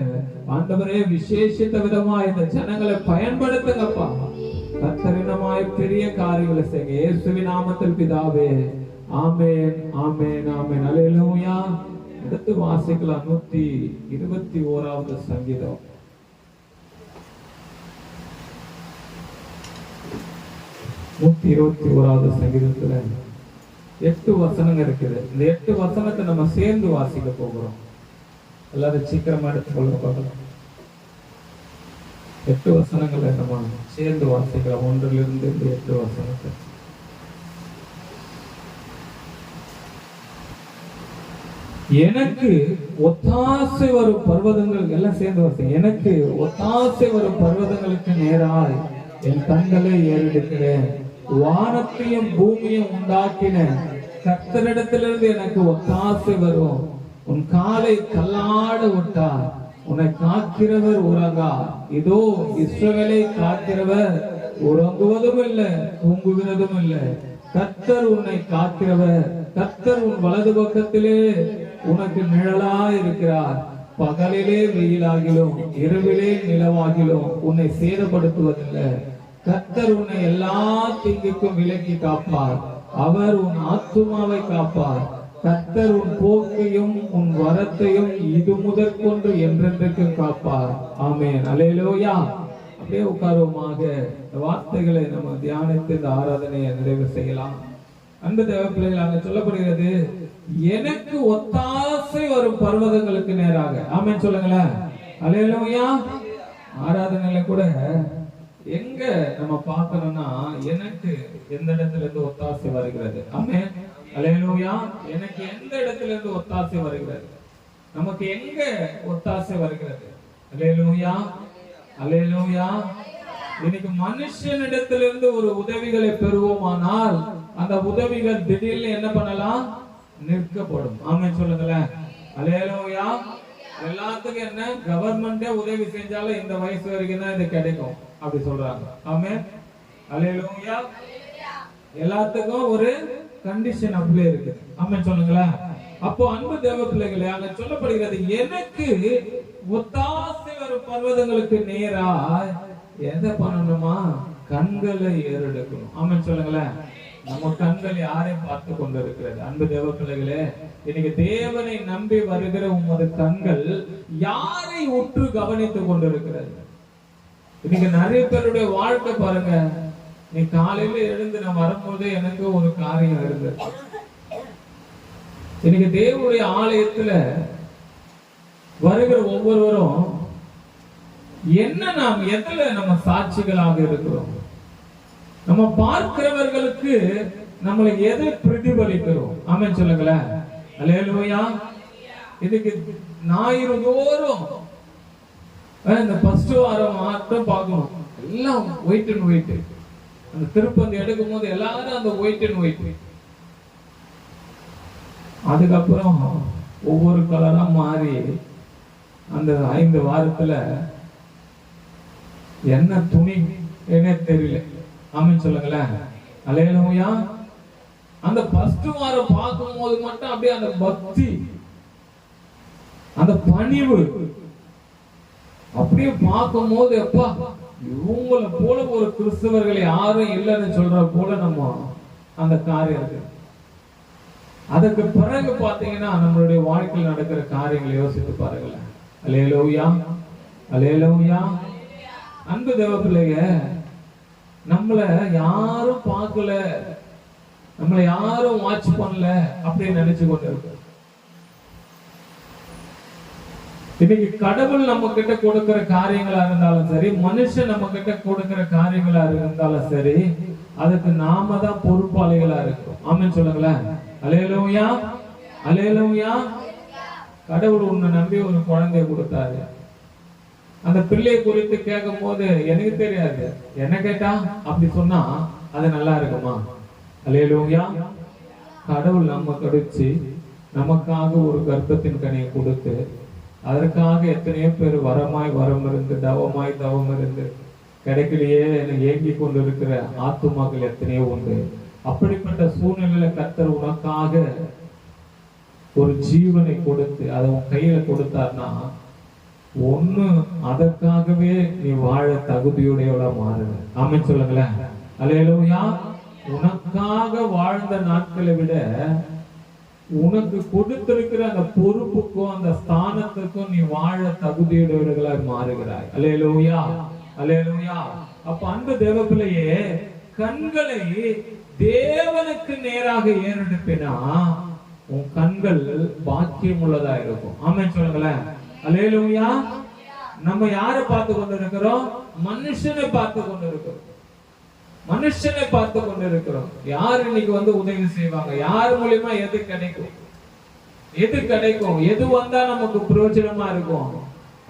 ஆண்டவரே விசேஷித்த விதமா இந்த ஜனங்களை பயன்படுத்துங்கப்பா. கர்த்தரினமாய் பெரிய காரியங்களை செய்யுங்க. இயேசுவின் நாமத்தில் பிதாவே, ஆமென் ஆமென் ஆமென். அல்லேலூயா. அடுத்து வாசிக்கலாம் 121வது சங்கீதம். 121வது சங்கீதத்துல 8 வசனங்கள் இருக்குது. இந்த 8 வசனத்தை நம்ம சேர்ந்து வாசிக்க போகிறோம். எல்லாரும் சீக்கிரமா எடுத்துக்கொள்ள பார்க்கலாம். 8 வசனங்களை நம்ம சேர்ந்து வாசிக்கலாம். 1லிருந்து 8 வசனத்தை. எனக்கு ஒத்தாசை வரும் பர்வதங்கள், எல்லாம் சேர்ந்து வாசிங்க. எனக்கு ஒத்தாசை வரும் பர்வதங்களுக்கு நேராய் என் கண்களை ஏறெடுக்கிறேன். வானத்தையும் பூமியும் உண்டாக்கின கர்த்தரிடத்திலிருந்து எனக்கு ஒத்தாசை வரும். உன் காலை தள்ளாட விட்டார், உன்னை காக்கிறவர் உறங்கார். இதோ இஸ்ரவேலை காக்கிறவர் உறங்குவதும் இல்லை, தூங்குகிறதும் இல்லை. கர்த்தர் உன்னை காக்கிறவர், கர்த்தர் உன் வலது பக்கத்திலே உனக்கு நிழலா இருக்கிறார். பகலிலே வெயிலாகிலும் இரவிலே நிலவாகிலும் உன்னை சேதப்படுத்துவதில்லை. கர்த்தர் உன்னை எல்லா தீங்குக்கும் விலக்கி காப்பார். அவர் உன் ஆத்துமாவை காப்பார். கர்த்தர் உன் போக்கையும் உன் வரத்தையும் இது முதற்கொண்டு என்றென்றைக்கும் காப்பார். ஆமென். அல்லேலூயா. அப்படியே உட்காருவோமாக. இந்த வார்த்தைகளை நம்ம தியானித்து இந்த ஆராதனையை நிறைவு செய்யலாம். அன்பு தேவ பிள்ளைகள், அங்க சொல்லப்படுகிறது, எனக்கு ஒத்தாசை வரும் பர்வதங்களுக்கு நேராக. ஆமென் சொல்லுங்களேன். அல்லேலூயா. ஆராதனையில கூட எங்க நம்ம பார்க்கணும்னா, எனக்கு எந்த இடத்துல இருந்து ஒத்தாசை வருகிறது. ஆமென். அல்லேலூயா. எனக்கு எந்த இடத்துல இருந்து ஒத்தாசை வருகிறது, நமக்கு எங்க ஒத்தாசை வருகிறது. அல்லேலூயா அல்லேலூயா. இன்னைக்கு மனுஷனிடத்திலிருந்து ஒரு உதவிகளை பெறுவோமானால் அந்த உதவிகள் திடீர்னு என்ன பண்ணலாம், நிற்கப்படும். ஆமென் சொல்லுங்களேன். அல்லேலூயா. எல்லாத்துக்கும் என்ன, கவர்மெண்டே உதவி செஞ்சாலும் இந்த வயசு வரைக்கும் தான் இது கிடைக்கும் அப்படி சொல்றாங்க. ஆமென். அல்லேலூயா. எல்லாத்துக்கும் ஒரு கண்டிஷன் அப்படியே இருக்கு. ஆமென் சொல்லுங்களேன். அப்போ அன்பு தேவ பிள்ளைகளே, அங்க சொல்லப்படுகிறது, எனக்கு ஒத்தாசை வரும் பர்வதங்களுக்கு நேரா எதை பண்ணணுமா, கண்களை ஏறெடுக்கணும். ஆமென் சொல்லுங்களேன். நம்ம கண்கள் யாரை பார்த்து கொண்டிருக்கிறது? அன்பு தேவ பிள்ளைகளே, இன்னைக்கு தேவனை நம்பி வருகிற உமது கண்கள் யாரை உற்று கவனித்துக் கொண்டிருக்கிறது? இன்னைக்கு நிறைய பேருடைய வாழ்க்கை பாருங்க. நீ காலையில எழுந்து நான் வரும்போது எனக்கு ஒரு காரியம் இருந்தது. இன்னைக்கு தேவனுடைய ஆலயத்துல வருகிற ஒவ்வொருவரும் என்ன, நாம் எதுல நம்ம சாட்சிகளாக இருக்கிறோம்? நம்ம பார்க்கிறவர்களுக்கு நம்மளை எதை பிரதிபலிக்கிறோம்? ஆமென் சொல்லுங்களேன். அல்லேலூயா. இதுக்கு ஞாயிறு தோறும் இந்த ஃபர்ஸ்ட் வாரம் மட்டும் பார்க்கணும். எல்லாம் ஒயிட் அண்ட் ஒயிட். அந்த திருப்பந்தி எடுக்கும் போது எல்லாரும் அந்த ஒயிட் அண்ட் ஒயிட். அதுக்கப்புறம் ஒவ்வொரு கலரா மாறி அந்த 5 வாரத்துல என்ன துணி என்ன தெரியல. ஆமென் சொல்லுங்களேன். அல்லேலூயா. அந்த ஃபர்ஸ்ட் வாரம் பார்க்கும் போது மட்டும் அப்படியே அந்த பக்தி, அந்த பணிவு அப்படியே பார்க்கும் போது எப்பா இவங்கள போல ஒரு கிறிஸ்தவர்கள் யாரும் இல்லைன்னு சொல்ற போல நம்ம அந்த காரியம் இருக்கு. அதுக்கு பிறகு பாத்தீங்கன்னா நம்மளுடைய வாழ்க்கையில் நடக்கிற காரியங்களை யோசித்து பாருங்களேன். அல்லேலூயா. அல்லேலூயா. அன்பு தேவ பிள்ளைங்க, நம்மள யாரும் பார்க்கல, நம்மளை யாரும் வாட்ச் பண்ணல அப்படின்னு நினைச்சு கொண்டு இருக்கு. இன்னைக்கு கடவுள் நம்ம கிட்ட கொடுக்கிற காரியங்களா இருந்தாலும் சரி, மனுஷன் நம்ம கிட்ட கொடுக்கிற காரியங்களா இருந்தாலும் சரி, அதுக்கு நாம தான் பொறுப்பாளிகளா இருக்கும். ஆமென் சொல்லுங்களேன். அல்லேலூயா. அல்லேலூயா. கடவுள் உன்னை நம்பி ஒரு குழந்தைய கொடுத்தாரு. அந்த பிள்ளையை குறித்து கேட்கும் போது எனக்கு தெரியாது, என்ன கேட்டா அப்படி சொன்னா அது நல்லா இருக்குமா? அல்லேலூயா. கடவுள் நம்ம கிடைச்சு நமக்காக ஒரு கர்ப்பத்தின் கனியை கொடுத்து அதற்காக எத்தனையோ பேர் வரமாய் வரம் இருந்து தவமாய் தவம் இருந்து கிடைக்கலையே ஏங்கி கொண்டு இருக்கிற ஆத்துமாக்கள் எத்தனையோ உண்டு. அப்படிப்பட்ட சூழ்நிலையில கர்த்தர் உனக்காக ஒரு ஜீவனை கொடுத்து அதை உன் கையில கொடுத்தார்னா ஒண்ணு அதற்காகவே நீ வாழ தகுதியுடையவளா மாறுவ. ஆமென் சொல்லுங்களேன். அல்லேலூயா. உனக்காக வாழ்ந்த நாட்களை விட உனக்கு கொடுத்திருக்கிற அந்த பொறுப்புக்கும் அந்த ஸ்தானத்துக்கும் நீ வாழ தகுதியுடையவர்களாய் மாறுகிறாய். அல்லேலூயா. அல்லேலூயா. அப்ப அன்பு தேவ பிள்ளையே, கண்களை தேவனுக்கு நேராக ஏறெடுப்பினா உன் கண்கள் பாக்கியம் உள்ளதா இருக்கும். ஆமென் சொல்லுங்களேன். அல்லேலூயா. நம்ம யாரை பார்த்து கொண்டிருக்கிறோம்? மனுஷனை பார்த்து கொண்டிருக்கிறோம். மனுஷனை பார்த்து கொண்டிருக்கிறோம். யார் இன்னைக்கு வந்து உதவி செய்வாங்க? யார் மூலியமா எது கிடைக்கும்? எது கிடைக்கும்? எது வந்தா நமக்கு பிரயோஜனமா இருக்கும்?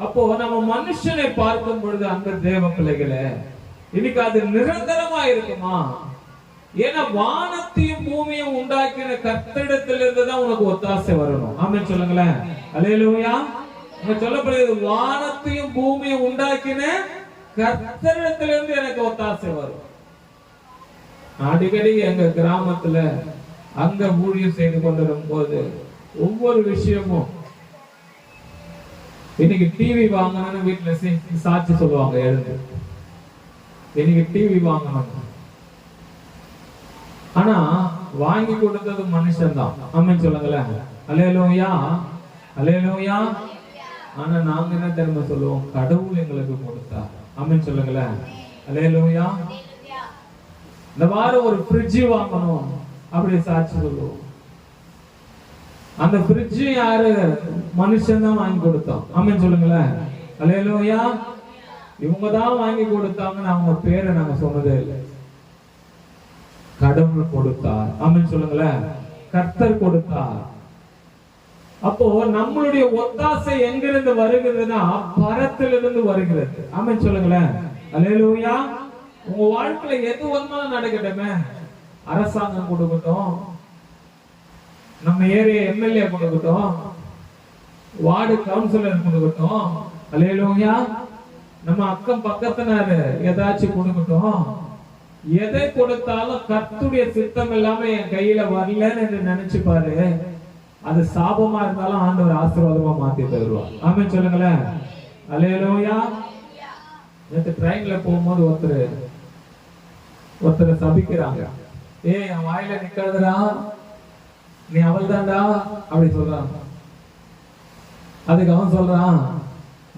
அப்போ நம்ம மனுஷனை பார்க்கும் பொழுது அந்த தேவ பிள்ளைகளே, இன்னைக்கு அது நிரந்தரமா இருக்குமா? ஏன்னா வானத்தையும் பூமியும் உண்டாக்கின கர்த்தரிடத்திலிருந்து தான் உனக்கு ஒத்தாசை வரணும். ஆமென் சொல்லுங்களேன். அல்லேலூயா. சொல்லப்படுகிறது வானத்தையும் பூமியும் உண்டாக்கின கர்த்தரிடத்திலிருந்து எனக்கு ஒத்தாசை வரும். அடிக்கடி எங்க கிராமத்துல அங்க ஊழியம் செய்து கொண்டிருக்கும் போது ஒவ்வொரு விஷயமும் இன்னைக்கு டிவி வாங்கணும்னு வீட்டுல சாட்சி சொல்லுவாங்க. எழுந்து இன்னைக்கு டிவி வாங்கணும், ஆனா வாங்கி கொடுத்தது மனுஷன் தான். ஆமென் சொல்லுங்களேன். அல்லேலூயா. அல்லேலூயா. ஆனா நாங்க என்ன தெரியுமா சொல்லுவோம்? கடவுள் எங்களுக்கு கொடுத்தா. ஆமென் சொல்லுங்களேன். அல்லேலூயா. இந்த வாரம் ஒரு ஃப்ரிட்ஜ் வாங்கணும் அப்படி சாட்சி சொல்லுவோம். அந்த ஃப்ரிட்ஜ் யாரு? மனுஷன் தான் வாங்கி கொடுத்தோம். ஆமென் சொல்லுங்களேன். அல்லேலூயா. இவங்க தான் வாங்கி கொடுத்தாங்கன்னு அவங்க பேரை நாங்க சொன்னதே இல்லை. கடவுள் கொடுத்தார். ஆமென் சொல்லுங்களேன். கர்த்தர் கொடுத்தார். அப்போ நம்மளுடைய ஒத்தாசை எங்கிருந்து வருகிறதுனா பரத்திலிருந்து வருகிறது. ஆமென் சொல்லுங்களேன். அல்லேலூயா. உங்க வாழ்க்கையில எது வந்தாலும் நடக்கட்டுமே. அரசாங்கம் கொடுக்கட்டும், நம்ம ஏரியா எம்எல்ஏ கொடுக்கட்டும், வார்டு கவுன்சிலர் கொடுக்கட்டும், அல்லேலூயா, நம்ம அக்கம் பக்கத்தினாரு ஏதாச்சும் கொடுக்கட்டும், எதை கொடுத்தாலும் கர்த்தருடைய சித்தம் இல்லாம என் கையில வரலன்னு என்று நினைச்சு பாரு. அது சாபமா இருந்தாலும் ஆண்டவர் ஆசீர்வாதமா மாத்தி தருவார். ஆமென் சொல்லுங்களேன். அல்லேலூயா. நேற்று ட்ரெயின்ல போகும்போது ஒருத்தரை சபிக்கிறாங்க. ஏய் என் வாயில நிக்கிறதுடா, நீ அவள் தான்டா அப்படி சொல்றான். அதுக்கு அவன் சொல்றான்,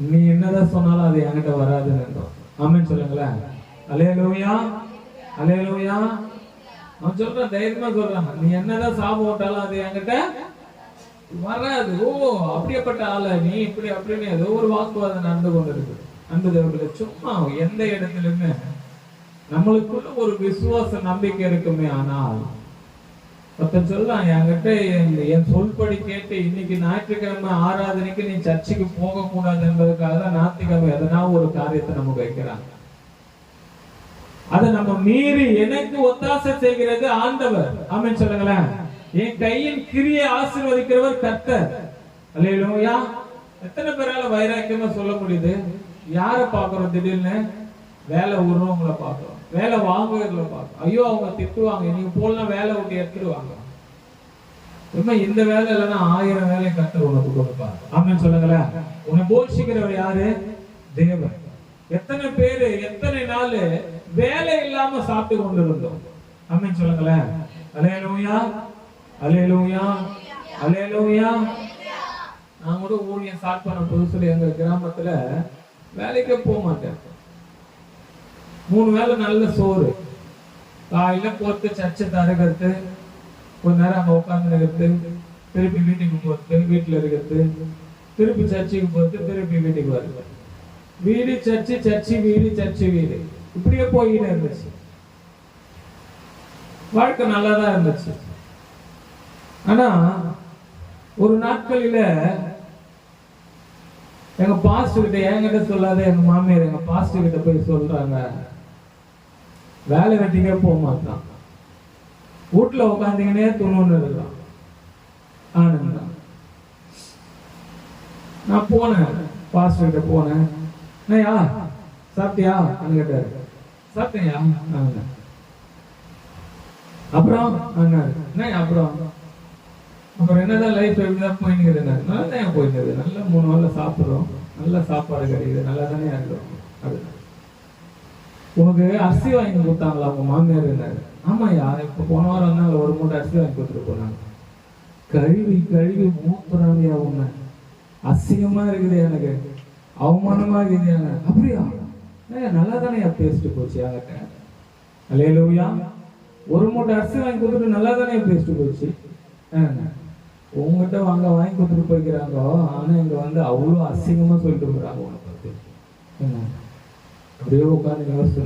நீ என்னதான் சொன்னாலும் அது என்கிட்ட வராதுன்னு. ஆமென் சொல்லுங்களேன். அல்லேலூயா. அல்லேலூயா. அவன் சொல்றான், தைரியமா சொல்றான், நீ என்னதான் சாபம் போட்டாலும் அது என்கிட்ட வராது. ஓ அப்படியேப்பட்ட ஆள நீ இப்படி அப்படின்னு ஏதோ ஒரு வாக்குவாதம் நடந்து கொண்டு இருக்கு. அன்பு தேவர்களே, சும்மா எந்த இடத்துலயுமே நம்மளுக்குள்ள ஒரு விசுவாச நம்பிக்கை இருக்குமே, ஆனால் ஒருத்தன் சொல்லலாம், என்கிட்ட என் சொல்படி கேட்டு இன்னைக்கு ஞாயிற்றுக்கிழமை ஆராதனைக்கு நீ சர்ச்சுக்கு போக கூடாது என்பதற்காக தான் ஞாயிற்றுக்கிழமை எதனா ஒரு காரியத்தை நமக்கு வைக்கிறாங்க. அதை நம்ம மீறி எனக்கு ஒத்தாசை செய்கிறது ஆண்டவர். ஆமென் சொல்லுங்களேன். என் கையின் கிரியை ஆசீர்வதிக்கிறவர் கர்த்தர். அல்லேலூயா. எத்தனை பேரால வைராக்கியமா சொல்ல முடியுது? யாரை பாக்குறோம்? திடீர்னு வேலை விடுறவங்களை பாக்குறோம், வேலை வாங்குறவங்களை பாக்குறோம். ஐயோ அவங்க திட்டுவாங்க, நீங்க போலாம் வேலை விட்டு எடுத்துருவாங்க. இந்த வேலை இல்லைன்னா 1000 வேலையை கர்த்தர் உனக்கு கொடுப்பார். ஆமென் சொல்லுங்களேன். உன்னை போஷிக்கிறவர் யாரு? தேவன். எத்தனை பேரு எத்தனை நாள் வேலை இல்லாம சாப்பிட்டு கொண்டு இருந்தோம். ஆமென் சொல்லுங்களேன். அல்லேலூயா, அல்லேலூயா, அல்லேலூயா. நான் கூட ஊழியம் ஸ்டார்ட் பண்ண புதுசுல எங்க கிராமத்துல வேலைக்கே போக மாட்டேன். 3 வேளை நல்ல சோறு, காலையில போட்டு சர்ச்சை தரகிறது, கொஞ்ச நேரம் அங்க உட்கார்ந்து இருக்கிறது, திருப்பி வீட்டுக்கு போறது, வீட்டுல இருக்கிறது, திருப்பி சர்ச்சுக்கு போறது, திருப்பி வீட்டுக்கு வருது, வீடு சர்ச்சு, சர்ச்சு வீடு, சர்ச்சு வீடு, இப்படியே போயிட்டே இருந்துச்சு. வாழ்க்கை நல்லாதான் இருந்துச்சு. ஆனா ஒரு நாட்களில எங்க பாஸ்டர் கிட்ட, என்கிட்ட சொல்லாத, எங்க மாமியார் எங்க பாஸ்டர் கிட்ட போய் சொல்றாங்க, வேலை வெட்டிக்கே போக மாட்டான், வீட்டுல உட்காந்தீங்கன்னே துணுன்னு இருக்கலாம். ஆனந்தா நான் போனேன், பாஸ்டர் கிட்ட போனேன். யா சாப்பிட்டியா கேட்டாரு. சாப்பிட்டியா? அப்புறம் அப்புறம் என்னதான் லைஃப் எப்படிதான் போயின்னு நல்லா தான் போயிட்டு, நல்லா 3 வேளை சாப்பிடுறோம், நல்ல சாப்பாடு கிடைக்குது, நல்லா தானே இருக்கிறோம். உனக்கு அரிசி வாங்கி கொடுத்தாங்களா உங்க மாமியார்? ஆமாயா, இப்ப போன வாரம் வந்தாங்க, 1 மூட்டை அரிசி வாங்கி கொடுத்துட்டு போனாங்க. கழுவி கழுவி மூத்துறாங்கயா, உன்னை அசிங்கமா இருக்குது, எனக்கு அவமானமா இருக்குது. அப்படியா? நல்லா தானே பேசிட்டு போச்சு என்கிட்ட. அல்லேலூயா. 1 மூட்டை அரிசி வாங்கி கொடுத்துட்டு நல்லா தானே பேசிட்டு போச்சு. உங்ககிட்ட வாங்கி கொடுத்துட்டு போய்க்கிறாங்க, ஆனா இங்க வந்து அவ்வளவு அசிங்கமா சொல்லிட்டு போறாங்க உனக்கு பத்தி. அப்படியே உட்காந்து யோசிச்சு,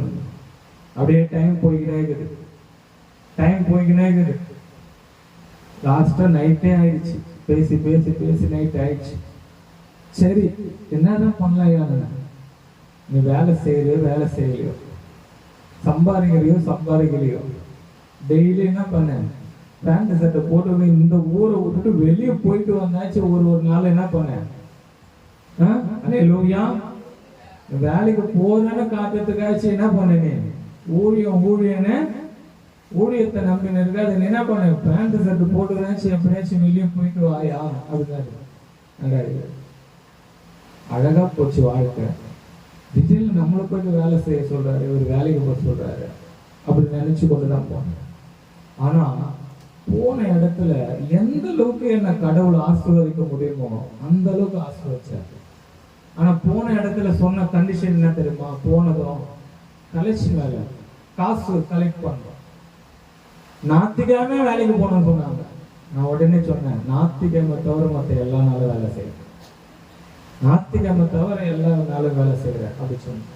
அப்படியே டைம் போய்கிட்டே இருக்குது, டைம் போய்கிட்டே இருக்குது. லாஸ்டா நைட்டே ஆயிடுச்சு, பேசி பேசி பேசி நைட் ஆயிடுச்சு. சரி என்னதான் பண்ணலாம்? நீ வேலை செய்யறியோ வேலை செய்யலையோ, சம்பாதிக்கிறியோ சம்பாதிக்கலையோ, டெய்லி என்ன பண்ண, பேண்ட் சட்டை போட்டு இந்த ஊரை விட்டுட்டு வெளியே போயிட்டு வந்தாச்சு. ஒரு நாள் என்ன பண்ண, அல்லேலூயா, வேலைக்கு போறேன்னு காட்டுறதுக்காச்சு என்ன பண்ண, ஊழியன்னு ஊழியத்தை நம்பின இருக்காது. என்ன பண்ண, பேண்ட் சட்டை போட்டுதாச்சு எப்படியாச்சும் வெளியே போயிட்டு வாயா அப்படின்னாரு. அழகா போச்சு வாழ்க்கை. திடீர்னு நம்மளை போயிட்டு வேலை செய்ய சொல்றாரு, ஒரு வேலைக்கு போக சொல்றாரு, அப்படி நினைச்சு கொண்டுதான் போனேன். ஆனா போன இடத்துல எந்த அளவுக்கு என்ன கடவுள் ஆசீர்வதிக்க முடியுமோ அந்த அளவுக்கு ஆசீர்வதிச்சாரு. ஆனா போன இடத்துல சொன்ன கண்டிஷன் என்ன தெரியுமா? போனதும் கலெக்ஷன் வேலை, காசு கலெக்ட் பண்றோம். ஞாயிற்றுக்கிழமை வேலைக்கு போனோம்னு சொன்னாங்க. நான் உடனே சொன்னேன், ஞாயிற்றுக்கிழமை தவிர மற்ற எல்லா நாளும் வேலை செய்யறேன், ஞாயிற்றுக்கிழமை தவிர எல்லா நாளும் வேலை செய்யறேன் அப்படி சொன்னேன்.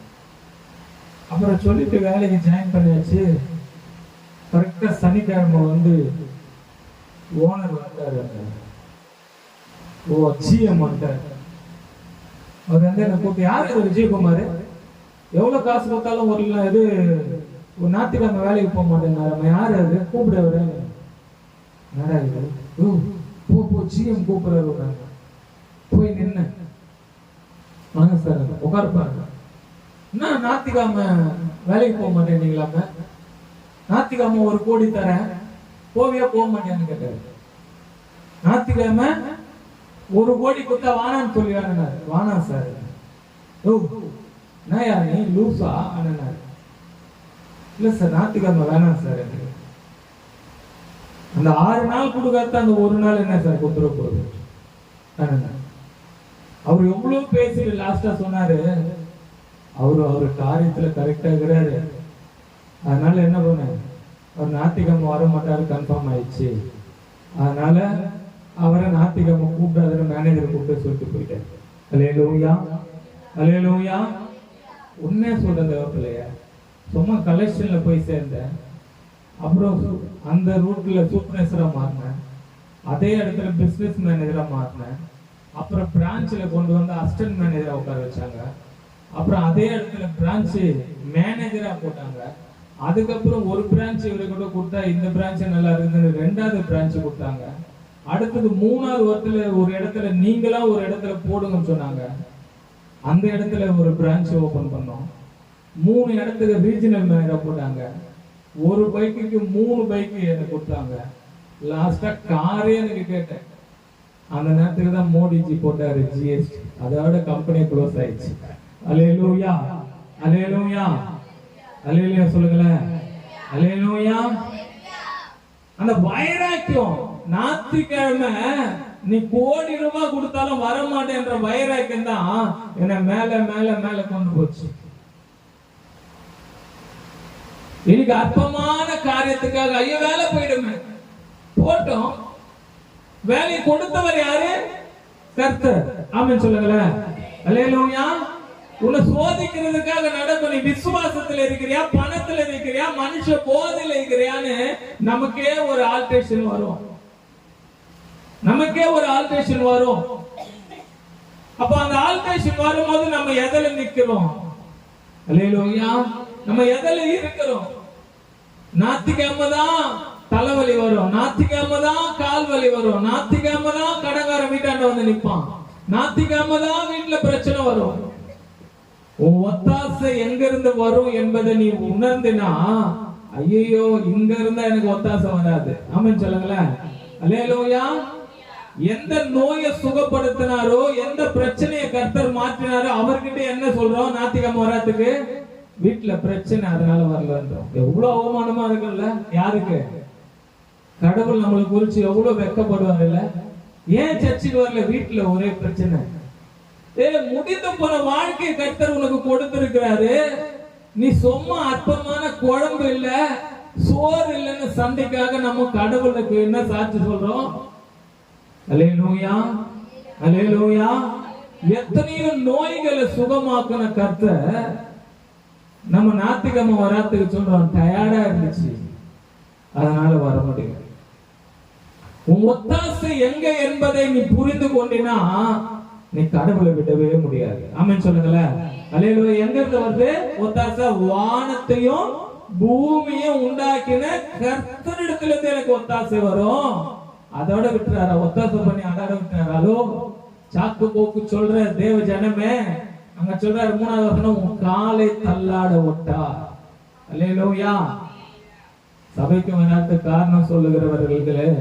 அப்புறம் சொல்லிட்டு வேலைக்கு ஜாயின் பண்ணியாச்சு. கரெக்டா சனிக்கிழமை வந்து ஓனர் வந்தாரு, ஜிஎம் வந்தாரு. அவர் வந்து என்ன கூப்பிட்டு, யாரு விஜயகுமார், எவ்வளவு காசு கொடுத்தாலும் ஒரு ஞாயிற்றுக்கிழமை வேலைக்கு போக மாட்டேன், யாரு அது கூப்பிடுவாரு, போ ஜிஎம் கூப்பிடுறாரு. போய் நின்ன, வாங்க சார் உட்காருப்பாரு. என்ன ஞாயிற்றுக்கிழமை வேலைக்கு போக மாட்டேன்னீங்களாம, ஞாயிற்றுக்கிழமை 1 கோடி தரேன், போவியா போக மாட்டேன்னு கேட்டாரு. ஞாயிற்றுக்கிழமை 1 கோடி கொடுத்தா வானான்னு சொல்லுவாங்க. வானா சார், நான் யார் நீ லூசா அண்ணனாரு. இல்ல சார் ஞாயிற்றுக்கிழமை வேணாம் சார், அந்த 6 நாள் கொடுக்காத அந்த 1 நாள் என்ன சார் கொடுத்துட போகுது. அவர் எவ்வளவு பேசிட்டு லாஸ்டா சொன்னாரு, அவரு காரியத்துல கரெக்டா இருக்கிறாரு, அதனால என்ன பண்ண, அவர் ஞாயிற்றுக்கிழமை வர மாட்டாரு கன்ஃபார்ம் ஆயிடுச்சு, அதனால அவரை ஞாயிற்றுக்கிழமை கூப்பிடாதுன்னு மேனேஜர் கூப்பிட்டு சொல்லிட்டு போயிட்டாரு. அல்லேலூயா, அல்லேலூயா. உண்மையா சொல்றது பிள்ளைய, சும்மா கலெக்ஷன்ல போய் சேர்ந்தேன். அப்புறம் அந்த ரூட்ல சூப்பர்வைசரா மாறினேன். அதே இடத்துல பிசினஸ் மேனேஜரா மாறினேன். அப்புறம் பிரான்ச்ல கொண்டு வந்து அசிஸ்டன்ட் மேனேஜரா உட்கார வச்சாங்க. அப்புறம் அதே இடத்துல பிரான்ச் மேனேஜரா போட்டாங்க. அதுக்கப்புறம் ஒரு பிரான்ச் இவரை கூட கொடுத்தா இந்த பிரான்ச் நல்லா இருக்குன்னு 2வது பிரான்ச் கொடுத்தாங்க. அடுத்தது 3வது ஒரு இடத்துல நீங்களா ஒரு இடத்துல போடுங்கன்னு சொன்னாங்க. அந்த இடத்துல ஒரு பிரான்ச் ஓபன் பண்ணோம். 3 இடத்துக்கு ரீஜனல் மேனேஜரா போட்டாங்க. ஒரு பைக்குக்கு 3 பைக் எனக்கு கொடுத்தாங்க. லாஸ்டா காரே எனக்கு கேட்டேன். அந்த நேரத்துக்கு தான் மோடிஜி போட்டாரு ஜிஎஸ்டி. அதோட கம்பெனி க்ளோஸ் ஆயிடுச்சு. அல்லேலூயா, அல்லேலூயா, அல்லேலூயா சொல்லுங்களேன். அல்லேலூயா. அந்த வைராக்கியம், ஞாயிற்றுக்கிழமை நீ கோடி ரூபாய் கொடுத்தாலும் வர மாட்டேன்ற வைராக்கியம் தான் என்ன மேல மேல மேல கொண்டு போச்சு. இன்னைக்கு அற்பமான காரியத்துக்காக ஐயோ வேலை போயிடுமே போட்டோம். வேலையை கொடுத்தவர் யாரு? கர்த்தர். ஆமென் சொல்லுங்களேன். அல்லேலூயா. உன்னை சோதிக்கிறதுக்காக நடக்கும். நீ விசுவாசத்துல இருக்கிறியா, பணத்துல இருக்கிறியா, மனுஷ போதையில இருக்கிறியான்னு நமக்கே ஒரு ஆல்டரேஷன் வரும். நமக்கே ஒரு ஆல்டரேஷன் வரும். அப்ப அந்த ஆல்டரேஷன் வரும்போது நம்ம எதில நிக்கிறோம்? அல்லேலூயா. நம்ம எதில இருக்கிறோம்? ஞாயிற்றுக்கிழமை தான் தலைவலி வரும், ஞாயிற்றுக்கிழமை தான் கால் வலி வரும், ஞாயிற்றுக்கிழமை தான் கடங்கார வீட்டாண்ட வந்து நிப்பான், ஞாயிற்றுக்கிழமை தான் வீட்டுல பிரச்சனை வரும். உன் ஒத்தாசை எங்க இருந்து வரும் என்பதை நீ உணர்ந்தினா, ஐயோ இங்க இருந்தா எனக்கு ஒத்தாசை வராது. ஆமென் சொல்லுங்களேன். அல்லேலூயா. எந்த நோயை சுகப்படுத்தினாரோ, எந்த பிரச்சனையை கர்த்தர் மாற்றினாரோ அவர்கிட்ட என்ன சொல்றோம்? ஞாயிற்றுக்கிழமை வராதுக்கு வீட்டுல பிரச்சனை, அதனால வரலன்றோம். எவ்வளவு அவமானமா இருக்குல்ல. யாருக்கு? கடவுள் நம்மளை குறிச்சு எவ்வளவு வெக்கப்படுவார் இல்ல. ஏன் சர்ச்சுக்கு வரல? வீட்டுல ஒரே பிரச்சனை. முடிந்து போன வாழ்க்கை கர்த்தர் உனக்கு கொடுத்திருக்கிறாரு. நீ சும்மா அற்பமான குழம்பு இல்ல, சோறு இல்லைன்னு சண்டைக்காக நம்ம கடவுளுக்கு என்ன சாட்சி சொல்றோம்? அல்லேலூயா, அல்லேலூயா. எத்தனையோ நோய்களை சுகமாக்குன கர்த்தர் நம்ம ஞாயிற்றுக்கிழமை வராதுக்கு சொல்றோம் டயர்டா இருந்துச்சு அதனால வர முடியும். உன் ஒத்தாசை எங்க என்பதை நீ புரிந்து கொண்டினா நீ கடவுளை விடவே முடியாது. ஆமென் சொல்லுங்களேன். அல்லேலூயா. எங்க இருந்து வருது ஒத்தாசை? வானத்தையும் பூமியும் உண்டாக்கின கர்த்தரிடத்துல இருந்து எனக்கு ஒத்தாசை வரும். அதோட விட்டுறாரா? ஒத்தாசை பண்ணி அதோட விட்டுறாரோ? சாக்கு போக்கு சொல்ற தேவ ஜனமே, அங்க சொல்றாரு 3வது வசனம், உன் காலை தள்ளாட ஒட்டா. அல்லேலூயா. சபைக்கு வராத காரணம் சொல்லுகிறவர்களே,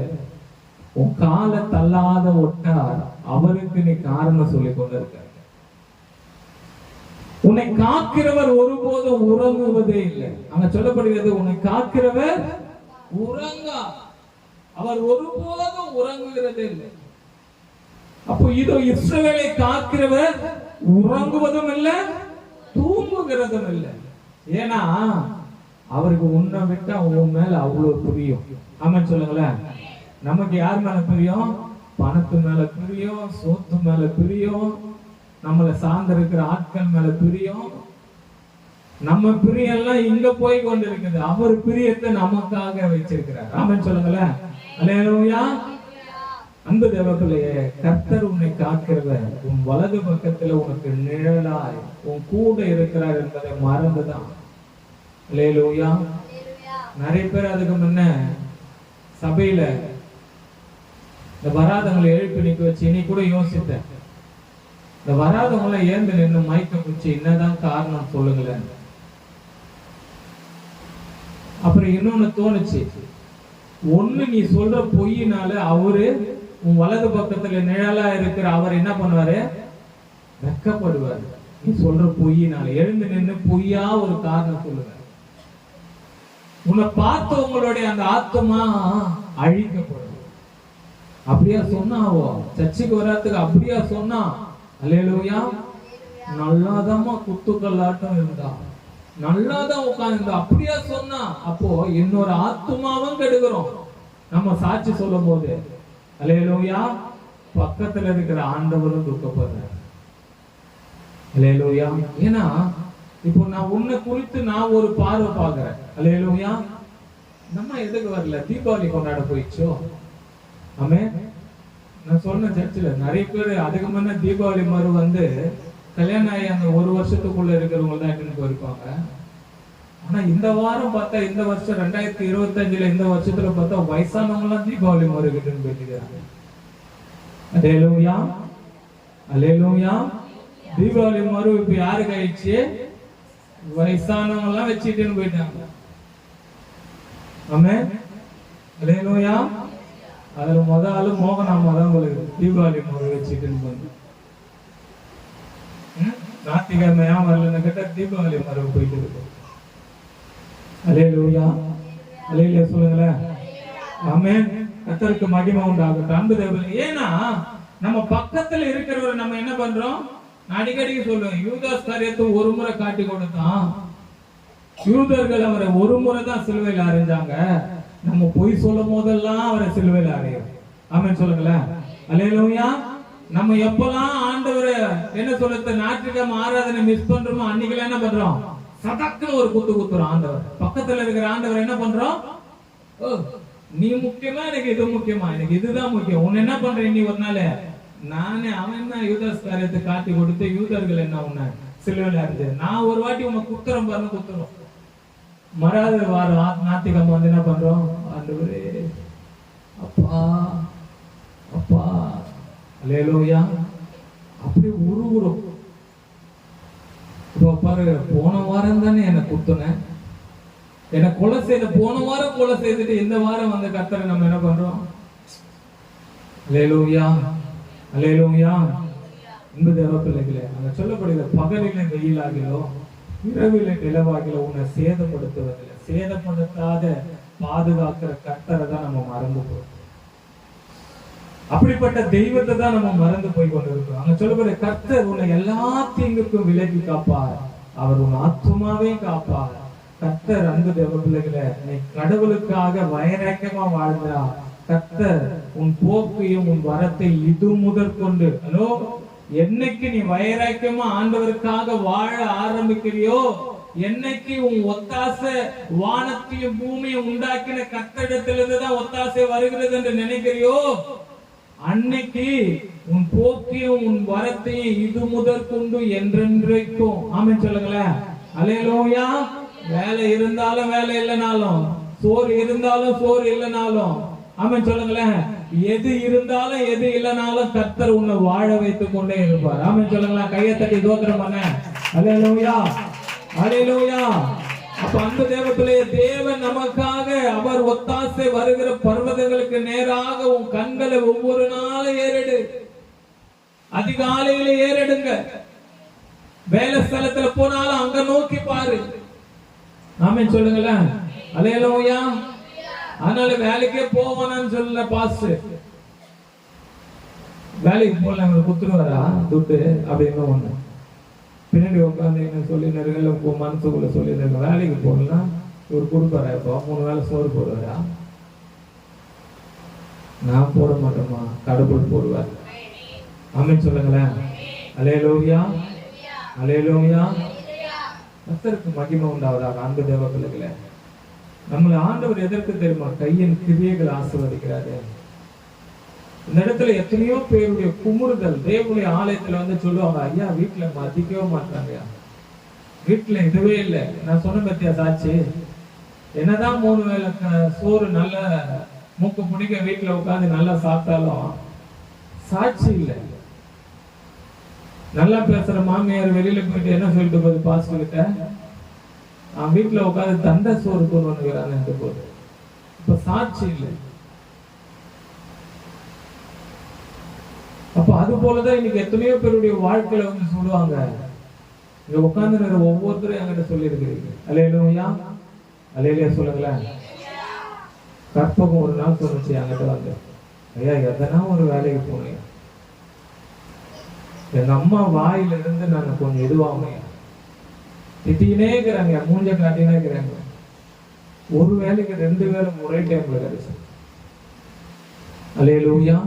உன் காலை தள்ளாத ஒட்டார் அவருக்கு நீ காரணம் சொல்லிக் கொண்டிருக்க. உன்னை காக்கிறவர் ஒருபோதும் உறங்குவதே இல்லை. அங்க சொல்லப்படுகிறது உன்னை காக்கிறவர் உறங்கா, அவர் ஒருபோதும் உறங்குகிறதே இல்லை. அப்போ இதோ இஸ்ரவேலை காக்கிறவர் உறங்குவதும் இல்லை, தூங்குகிறதும் இல்லை. ஏன்னா அவருக்கு உன்னை விட்டா உன் மேல அவ்வளவு பிரியம். ஆமென் சொல்லுங்களேன். நமக்கு யார் மேல பிரியம்? பணத்து மேல பிரியம், சொத்து மேல பிரியம், நம்மளை சார்ந்து இருக்கிற ஆட்கள் மேல பிரியம். நம்ம பிரியம் எல்லாம் இங்க போய் கொண்டு இருக்குது. அவர் பிரியத்தை நமக்காக வச்சிருக்கிறார். ஆமென் சொல்லுங்களேன். அல்லேலூயா. அன்பு தேவர்களே, கர்த்தர் உன்னை காக்கிறவர் உன் வலது பக்கத்துல உனக்கு நிழலாய் உன் கூட இருக்கிறார் என்பதை மறந்துதான். அல்லேலூயா. நிறைய பேர் அதுக்கு முன்ன சபையில இந்த வராதவங்களை எழுப்பி நிக்க வச்சு இனி கூட யோசித்தேன். இந்த வராதவங்களை ஏந்து நின்று மயக்கம் வச்சு என்னதான் காரணம் சொல்லுங்களேன். அப்புறம் இன்னொன்னு தோணுச்சு, ஒண்ணு நீ சொல்ற பொய்யினால அவரு உன் வலது பக்கத்துல நிழலா இருக்கிற அவர் என்ன பண்ணுவாரு? வெக்கப்படுவாரு. நீ சொல்ற பொய்யினால எழுந்து நின்று பொய்யா ஒரு காரணம் சொல்லுவாரு. உன்னை பார்த்து உங்களுடைய அந்த ஆத்மா அழிக்கப்படும். அப்படியா சொன்னாவோ? சர்ச்சுக்கு வராதுக்கு அப்படியா சொன்னா? அல்லேலூயா. நல்லாதாமா குத்துக்கல்லாட்டம் இருந்தா, நல்லாதான் உட்கார்ந்து அப்படியா சொன்னா? அப்போ இன்னொரு ஆத்மாவும் கெடுக்கிறோம் நம்ம சாட்சி சொல்லும் போது. அல்லேலூயா. பக்கத்துல இருக்கிற ஆண்டவரும் துக்கப்படுறார். அல்லேலூயா. ஏன்னா இப்போ நான் உன்னை குறித்து நான் ஒரு பார்வை பார்க்கிறேன். அல்லேலூயா. நம்ம எதுக்கு வரல? தீபாவளி கொண்டாட போயிடுச்சோ? ஆமே. நான் சொன்ன சர்ச்சில் நிறைய பேர் அதுக்கு முன்ன தீபாவளி மறு வந்து கல்யாணம் ஆகி அந்த ஒரு வருஷத்துக்குள்ள இருக்கிறவங்க தான் எடுத்துன்னு போயிருப்பாங்க. ஆனா இந்த வாரம் பார்த்தா, இந்த வருஷம் 2025 இந்த வருஷத்துல பார்த்தா வயசானவங்க எல்லாம் தீபாவளி மறு கிட்டுன்னு போயிட்டு. அல்லேலூயா, அல்லேலூயா. தீபாவளி மறு இப்ப யாருக்கு ஆயிடுச்சு? வயசானவங்க எல்லாம் வச்சுட்டுன்னு போயிட்டாங்க. ஆமே, அல்லேலூயா. அதுல முதல்ல மோகனாமா தான் உங்களுக்கு தீபாவளி மறு வச்சுட்டுன்னு போய் ஞாயிற்றுக்கிழமையா வரலன்னு கேட்டா தீபாவளி மறு போயிட்டு இருக்கு. அல்லேலூயா, அல்லேலூயா சொல்லுங்களேன். ஆமென். கர்த்தருக்கு மகிமை உண்டாகட்டும். அன்பு தேவர்களே, ஏன்னா நம்ம பக்கத்துல இருக்கிறவரை நம்ம என்ன பண்றோம்? அடிக்கடிக்கு சொல்லுவேன், யூதாஸ் காரியத்தை ஒரு முறை காட்டி கொடுத்தான். யூதர்கள் அவரை ஒரு முறை தான் சிலுவையில் அறைஞ்சாங்க. நம்ம பொய் சொல்லும் போதெல்லாம் அவரை சிலுவையில் அறையும். ஆமென் சொல்லுங்களேன். அல்லேலூயா. நம்ம எப்பெல்லாம் ஆண்டவரை என்ன சொல்றது, ஞாயிற்றுக்கிழமை ஆராதனை மிஸ் பண்றோமோ அன்னைக்கெல்லாம் என்ன பண்றோம்? சதக்குன்னு ஒரு குத்து குத்துறோம். ஆண்டவர் பக்கத்துல இருக்கிற ஆண்டவர் என்ன பண்றோம்? நீ முக்கியமா, எனக்கு இது முக்கியமா, எனக்கு இதுதான் முக்கியம். உன்ன என்ன பண்ற? நீ ஒரு நாள் நானே அவன் தான் யூதாஸ் காரியத்தை காட்டி கொடுத்து யூதர்கள் என்ன உன்ன சிலுவையில் அறைஞ்சு, நான் ஒரு வாட்டி உன்னை குத்துறோம் பாருங்க, குத்துறோம். மறாத வாரம் ஞாயிற்றுக்கிழமை வந்து என்ன பண்றோம்? ஆண்டவரே, அப்பா, அப்பா, அல்லேலூயா. அப்படி உருவுறோம். இப்போ பாரு, போன வாரம் தானே என்னை குத்துனேன், என்னை கொலை செய்த, போன வாரம் கொலை செய்துட்டு இந்த வாரம் வந்து கர்த்தரை நம்ம என்ன பண்றோம்? அல்லேலூயா, அல்லேலூயா. இந்த தேவ பிள்ளைகளே, அங்க சொல்லப்படுகிற பகலிலே வெயிலாகிலோ இரவிலே நிலவாகிலோ உன்னை சேதப்படுத்துவதில்லை. சேதப்படுத்தாத பாதுகாக்கிற கர்த்தரை தான் நம்ம மறந்து போறோம். அப்படிப்பட்ட தெய்வத்தை தான் நம்ம மறந்து போய் கொண்டிருக்கிறோம். அங்க சொல்லப்படுற கர்த்தர் உன்னை எல்லா தீங்குக்கும் விலக்கி காப்பார். அவர் உன் ஆத்துமாவே காப்பார். கர்த்தர், அன்பு தேவ பிள்ளைகளே, நீ கடவுளுக்காக வைராக்கியமா வாழ்ந்தா கர்த்தர் உன் போக்கையும் உன் வரத்தை இது முதற்கொண்டு, ஹலோ, என்னைக்கு நீ வைராக்கியமா ஆண்டவருக்காக வாழ ஆரம்பிக்கிறியோ, என்னைக்கு உன் ஒத்தாசை வானத்தையும் பூமியும் உண்டாக்கின கர்த்தரிடத்திலிருந்து தான் ஒத்தாசை வருகிறது என்று நினைக்கிறியோ, அன்னைக்கு உன் போக்கையும் உன் வரத்தையும் இது முதற்கொண்டு என்றென்றைக்கும். ஆமென் சொல்லுங்களேன். அல்லேலூயா. வேலை இருந்தாலும் வேலை இல்லைனாலும், சோறு இருந்தாலும் சோறு இல்லைனாலும், ஆமென் சொல்லுங்களேன், எது இருந்தாலும் எது இல்லைனாலும் கர்த்தர் உன்னை வாழ வைத்துக் கொண்டே இருப்பார். ஆமென் சொல்லுங்களேன். கையை தட்டி தோத்திரம் பண்ண. அல்லேலூயா, அல்லேலூயா. அப்ப அந்த தேவத்திலே தேவன் நமக்காக அவர் ஒத்தாசை வருகிற பர்வதங்களுக்கு நேராக உன் கண்களை ஒவ்வொரு நாளும் ஏறெடு. அதிகாலையில ஏறெடுங்க. வேலை ஸ்தலத்துல போனாலும் அங்க நோக்கி பாரு. ஆமென் சொல்லுங்களேன். அல்லேலூயா. அதனால வேலைக்கே போவானான்னு சொல்லல பாஸ்டர். வேலைக்கு போல குத்துருவாரா துட்டு அப்படின்னு ஒண்ணு பின்னாடி உட்காந்து என்ன சொல்லினார்கள், மனசுக்குள்ள சொல்லிருக்க, வேலைக்கு போகலாம் இவர் கொடுப்பாரா? இப்போ 3 வேளை சோறு போடுவாரா? நான் போட மாட்டோமா, கடவுள் போடுவார். ஆமென் சொல்லுங்களேன். அல்லேலூயா, அல்லேலூயா. கர்த்தருக்கு மகிமை உண்டாவதாக. அன்பு தேவ பிள்ளைகளே, நம்மளை ஆண்டவர் எதற்கு தெரியுமா? கையின் கிரியைகள் ஆசீர்வதிக்கிறாரு. இந்த இடத்துல எத்தனையோ பேருடைய குமுறுதல். தேவனுடைய ஆலயத்துல வந்து சொல்லுவாங்க, ஐயா வீட்டுல மதிக்கவே மாட்டாங்க, வீட்டுல இதுவே இல்லை. நான் சொன்ன பத்தியா சாட்சி, என்னதான் 3 வேளை சோறு நல்ல மூக்கு பிடிக்க வீட்டுல உட்காந்து நல்லா சாப்பிட்டாலும் சாட்சி இல்லை. நல்லா பேசுற மாமியார் வெளியில போயிட்டு என்ன சொல்லிட்டு போகுது பாஸ்டர் கிட்ட, வீட்டுல உட்காந்து தண்டை சோறு கொண்டு வந்துக்கிறான்னு போது. இப்ப சாட்சி இல்லை. அப்ப அது போலதான் இன்னைக்கு எத்தனையோ பேருடைய வாழ்க்கையில வந்து சொல்லுவாங்க. இங்க உட்கார்ந்து ஒவ்வொருத்தரும் என்கிட்ட சொல்லி இருக்கிறீங்க. அல்லேலூயா, அல்லேலூயா சொல்லுங்களேன். கற்பகம் ஒரு நாள் சொல்லுச்சு என்கிட்ட வந்து, ஐயா எதனா ஒரு வேலைக்கு போனேன், எங்க அம்மா வாயில இருந்து நான் கொஞ்சம் இதுவாங்க திட்டினே இருக்கிறாங்க, மூஞ்ச காட்டினே இருக்கிறாங்க. ஒரு வேலைக்கு 2 வேளை ஒரே டைம்ல கிடைச்சு. அல்லேலூயா,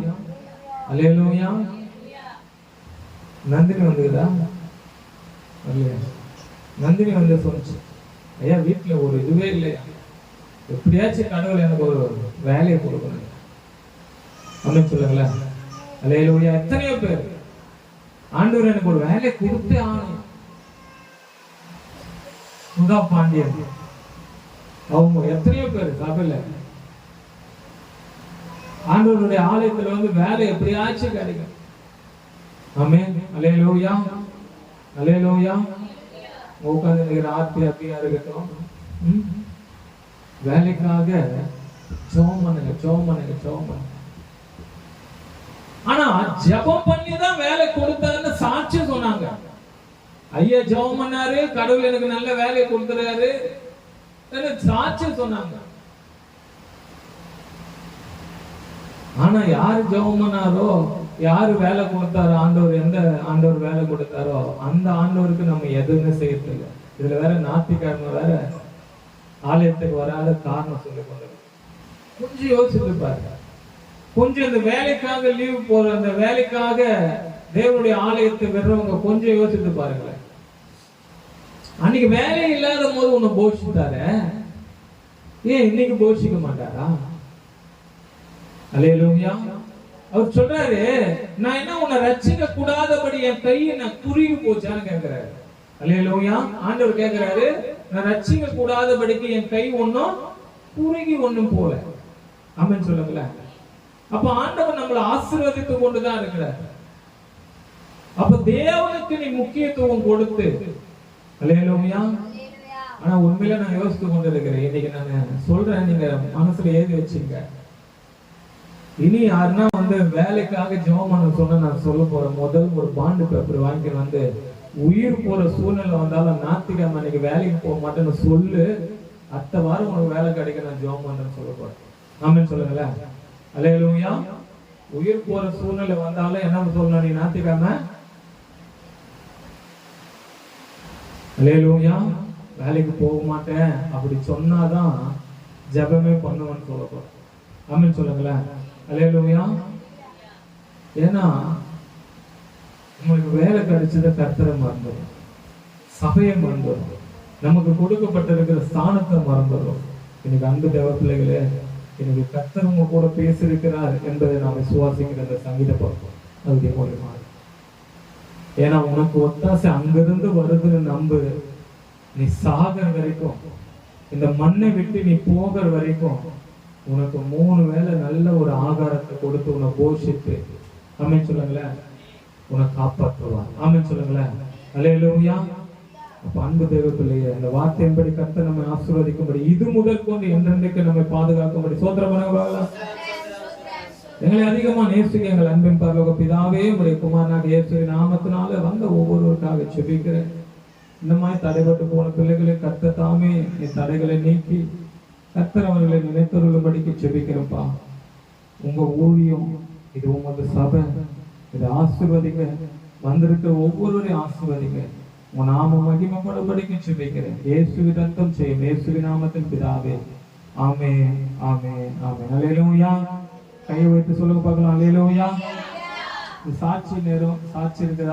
அல்லேலூயா. நந்தினி வந்துதா? நந்தினி வந்து சொல்லுச்சு, ஐயா வீட்டுல ஒரு இதுவே இல்லையா, எப்படியாச்சும் கடவுள் எனக்கு ஒரு வேலையை கொடுக்கணும் அப்படின்னு சொல்லுங்களேன். அல்லேலூயா. எத்தனையோ பேர் ஆண்டவர் எனக்கு ஒரு வேலையை கொடுத்தே ஆகணும். சுதா பாண்டியன் அவங்க எத்தனையோ பேர் சபையில ஆண்டவருடைய ஆலயத்துல வந்து வேலை எப்படியாச்சும் கிடைக்கும். ஆமென். அல்லேலூயா. அல்லேலூயா. உட்கார்ந்து இருக்கிற ஆர்த்தி அப்படியா இருக்கட்டும், வேலைக்காக ஜெபம் பண்ணுங்க, ஜெபம் பண்ணுங்க, ஜெபம் பண்ணுங்க. ஆனா ஜெபம் பண்ணி தான் வேலை கொடுத்தாருன்னு சாட்சி சொன்னாங்க. ஐயா ஜெபம் பண்ணாரு, கடவுள் எனக்கு நல்ல வேலையை கொடுத்துறாரு சாட்சி சொன்னாங்க. ஆனா யாரு ஜெபம் பண்ணாரோ, யாரு வேலை கொடுத்தாரோ, ஆண்டவர் எந்த ஆண்டவர் வேலை கொடுத்தாரோ அந்த ஆண்டவருக்கு நம்ம எதுவுமே செய்யறதில்லை. இதுல வேற ஞாயிற்றுக்கிழமை வேற ஆலயத்துக்கு வராத காரணம் சொல்லி கொண்டு கொஞ்சம் யோசிச்சு பாருங்க. கொஞ்சம் இந்த வேலைக்காக லீவ் போற, அந்த வேலைக்காக தேவனுடைய ஆலயத்தை வர்றவங்க கொஞ்சம் யோசித்து பாருங்களேன். அன்னைக்கு வேலை இல்லாத போது உன்னை போஷித்தாரு, ஏன் இன்னைக்கு போஷிக்க மாட்டாரா? அல்லேலூயா. அவர் சொல்றாரு, நான் என்ன உன்னை ரட்சிக்க கூடாதபடி என் கையை நான் குறுகி போச்சான்னு கேட்கிறாரு. அல்லேலூயா. ஆண்டவர் கேட்கிறாரு, நான் ரட்சிக்க கூடாதபடிக்கு என் கை ஒன்னும் குறுகி ஒன்னும் போல. ஆமென் சொல்லுங்களேன். அப்ப ஆண்டவர் நம்மளை ஆசீர்வதித்து கொண்டுதான் இருக்கிறார். அப்ப தேவனுக்கு நீ முக்கியத்துவம் கொடுத்து, அல்லேலூயா. ஆனா உண்மையில நான் யோசித்து கொண்டு இருக்கிறேன். இன்னைக்கு நான் சொல்றேன், நீங்க மனசுல ஏறி வச்சுங்க. இனி யாருன்னா வந்து வேலைக்காக ஜெபம் பண்ண சொன்னா நான் சொல்ல போறேன், முதல் ஒரு பாண்டு பேப்பர் வாங்கி வந்து உயிர் போற சூழ்நிலை வந்தாலும் ஞாயிற்றுக்கிழமை அன்னைக்கு வேலைக்கு போக மாட்டேன்னு சொல்லு, அடுத்த வாரம் உனக்கு வேலை கிடைக்க நான் ஜெபம் பண்றேன்னு சொல்ல போறேன். ஆமென் சொல்லுங்களேன். அல்லேலூயா. உயிர் போற சூழ்நிலை வந்தாலும் என்ன சொல்லணும், நீ ஞாயிற்றுக்கிழமை அல்லேலூயா வேலைக்கு போக மாட்டேன் அப்படி சொன்னாதான் ஜெபமே பண்ணுவேன்னு சொல்ல போறேன். ஆமென் சொல்லுங்களேன். அல்லேலூயா. ஏன்னா உங்களுக்கு வேலை கிடைச்சதை கர்த்தரை மறந்துடும், சபையை மறந்துடும், நமக்கு கொடுக்கப்பட்டிருக்கிற ஸ்தானத்தை மறந்துடும். இன்னைக்கு அன்பு தேவ பிள்ளைகளே, இன்னைக்கு கர்த்தர் உங்க கூட பேசியிருக்கிறார் என்பதை நாம் விசுவாசிக்கிற அந்த சங்கீத பார்ப்போம். அது மூலியமா. ஏன்னா உனக்கு ஒத்தாசை அங்கிருந்து வருதுன்னு நம்பு. நீ சாகர வரைக்கும், இந்த மண்ணை விட்டு நீ போகிற வரைக்கும் உனக்கு 3 வேளை நல்ல ஒரு ஆகாரத்தை கொடுத்து உன்னை போஷித்து, ஆமென் சொல்லுங்களேன், உன்னை காப்பாற்றுவார். ஆமென் சொல்லுங்களேன். அல்லேலூயா. அப்ப அன்பு தேவ பிள்ளையே, அந்த வார்த்தையின்படி கர்த்தர் நம்மை ஆசீர்வதிக்கும்படி, இது முதல் கொண்டு என்றென்றைக்கு நம்மை பாதுகாக்கும்படி சோத்திரம் பண்ணுவாங்களா? எங்களை அதிகமா நேசிக்க எங்கள் அன்பின் பரலோக பிதாவே, உடைய குமாரனாக இயேசுவின் நாமத்தினால வந்த ஒவ்வொருவருக்காக ஜெபிக்கிறேன். இந்த மாதிரி தடைபட்டு போன பிள்ளைகளை கர்த்தர் தாமே என் தடைகளை நீக்கி கர்த்தர் அவர்களை நினைத்தருளும்படிக்கு ஜெபிக்கிறேன்ப்பா. உங்க ஊழியம் இது, உமது சபை இதை ஆசீர்வதிங்க, வந்திருக்கிற ஒவ்வொருவரையும் ஆசீர்வதிங்க. உன் நாம மகிமைப்படும்படிக்கு ஜெபிக்கிறேன். இயேசுவின் ரத்தம் செய்யும் இயேசுவின் நாமத்தின் பிதாவே. ஆமென், ஆமென், ஆமென். அல்லேலூயா. கையை வைத்து சொல்லுங்க பார்க்கலாம். அல்லேலூயா. சாட்சி நேரம், சாட்சி இருக்குதா?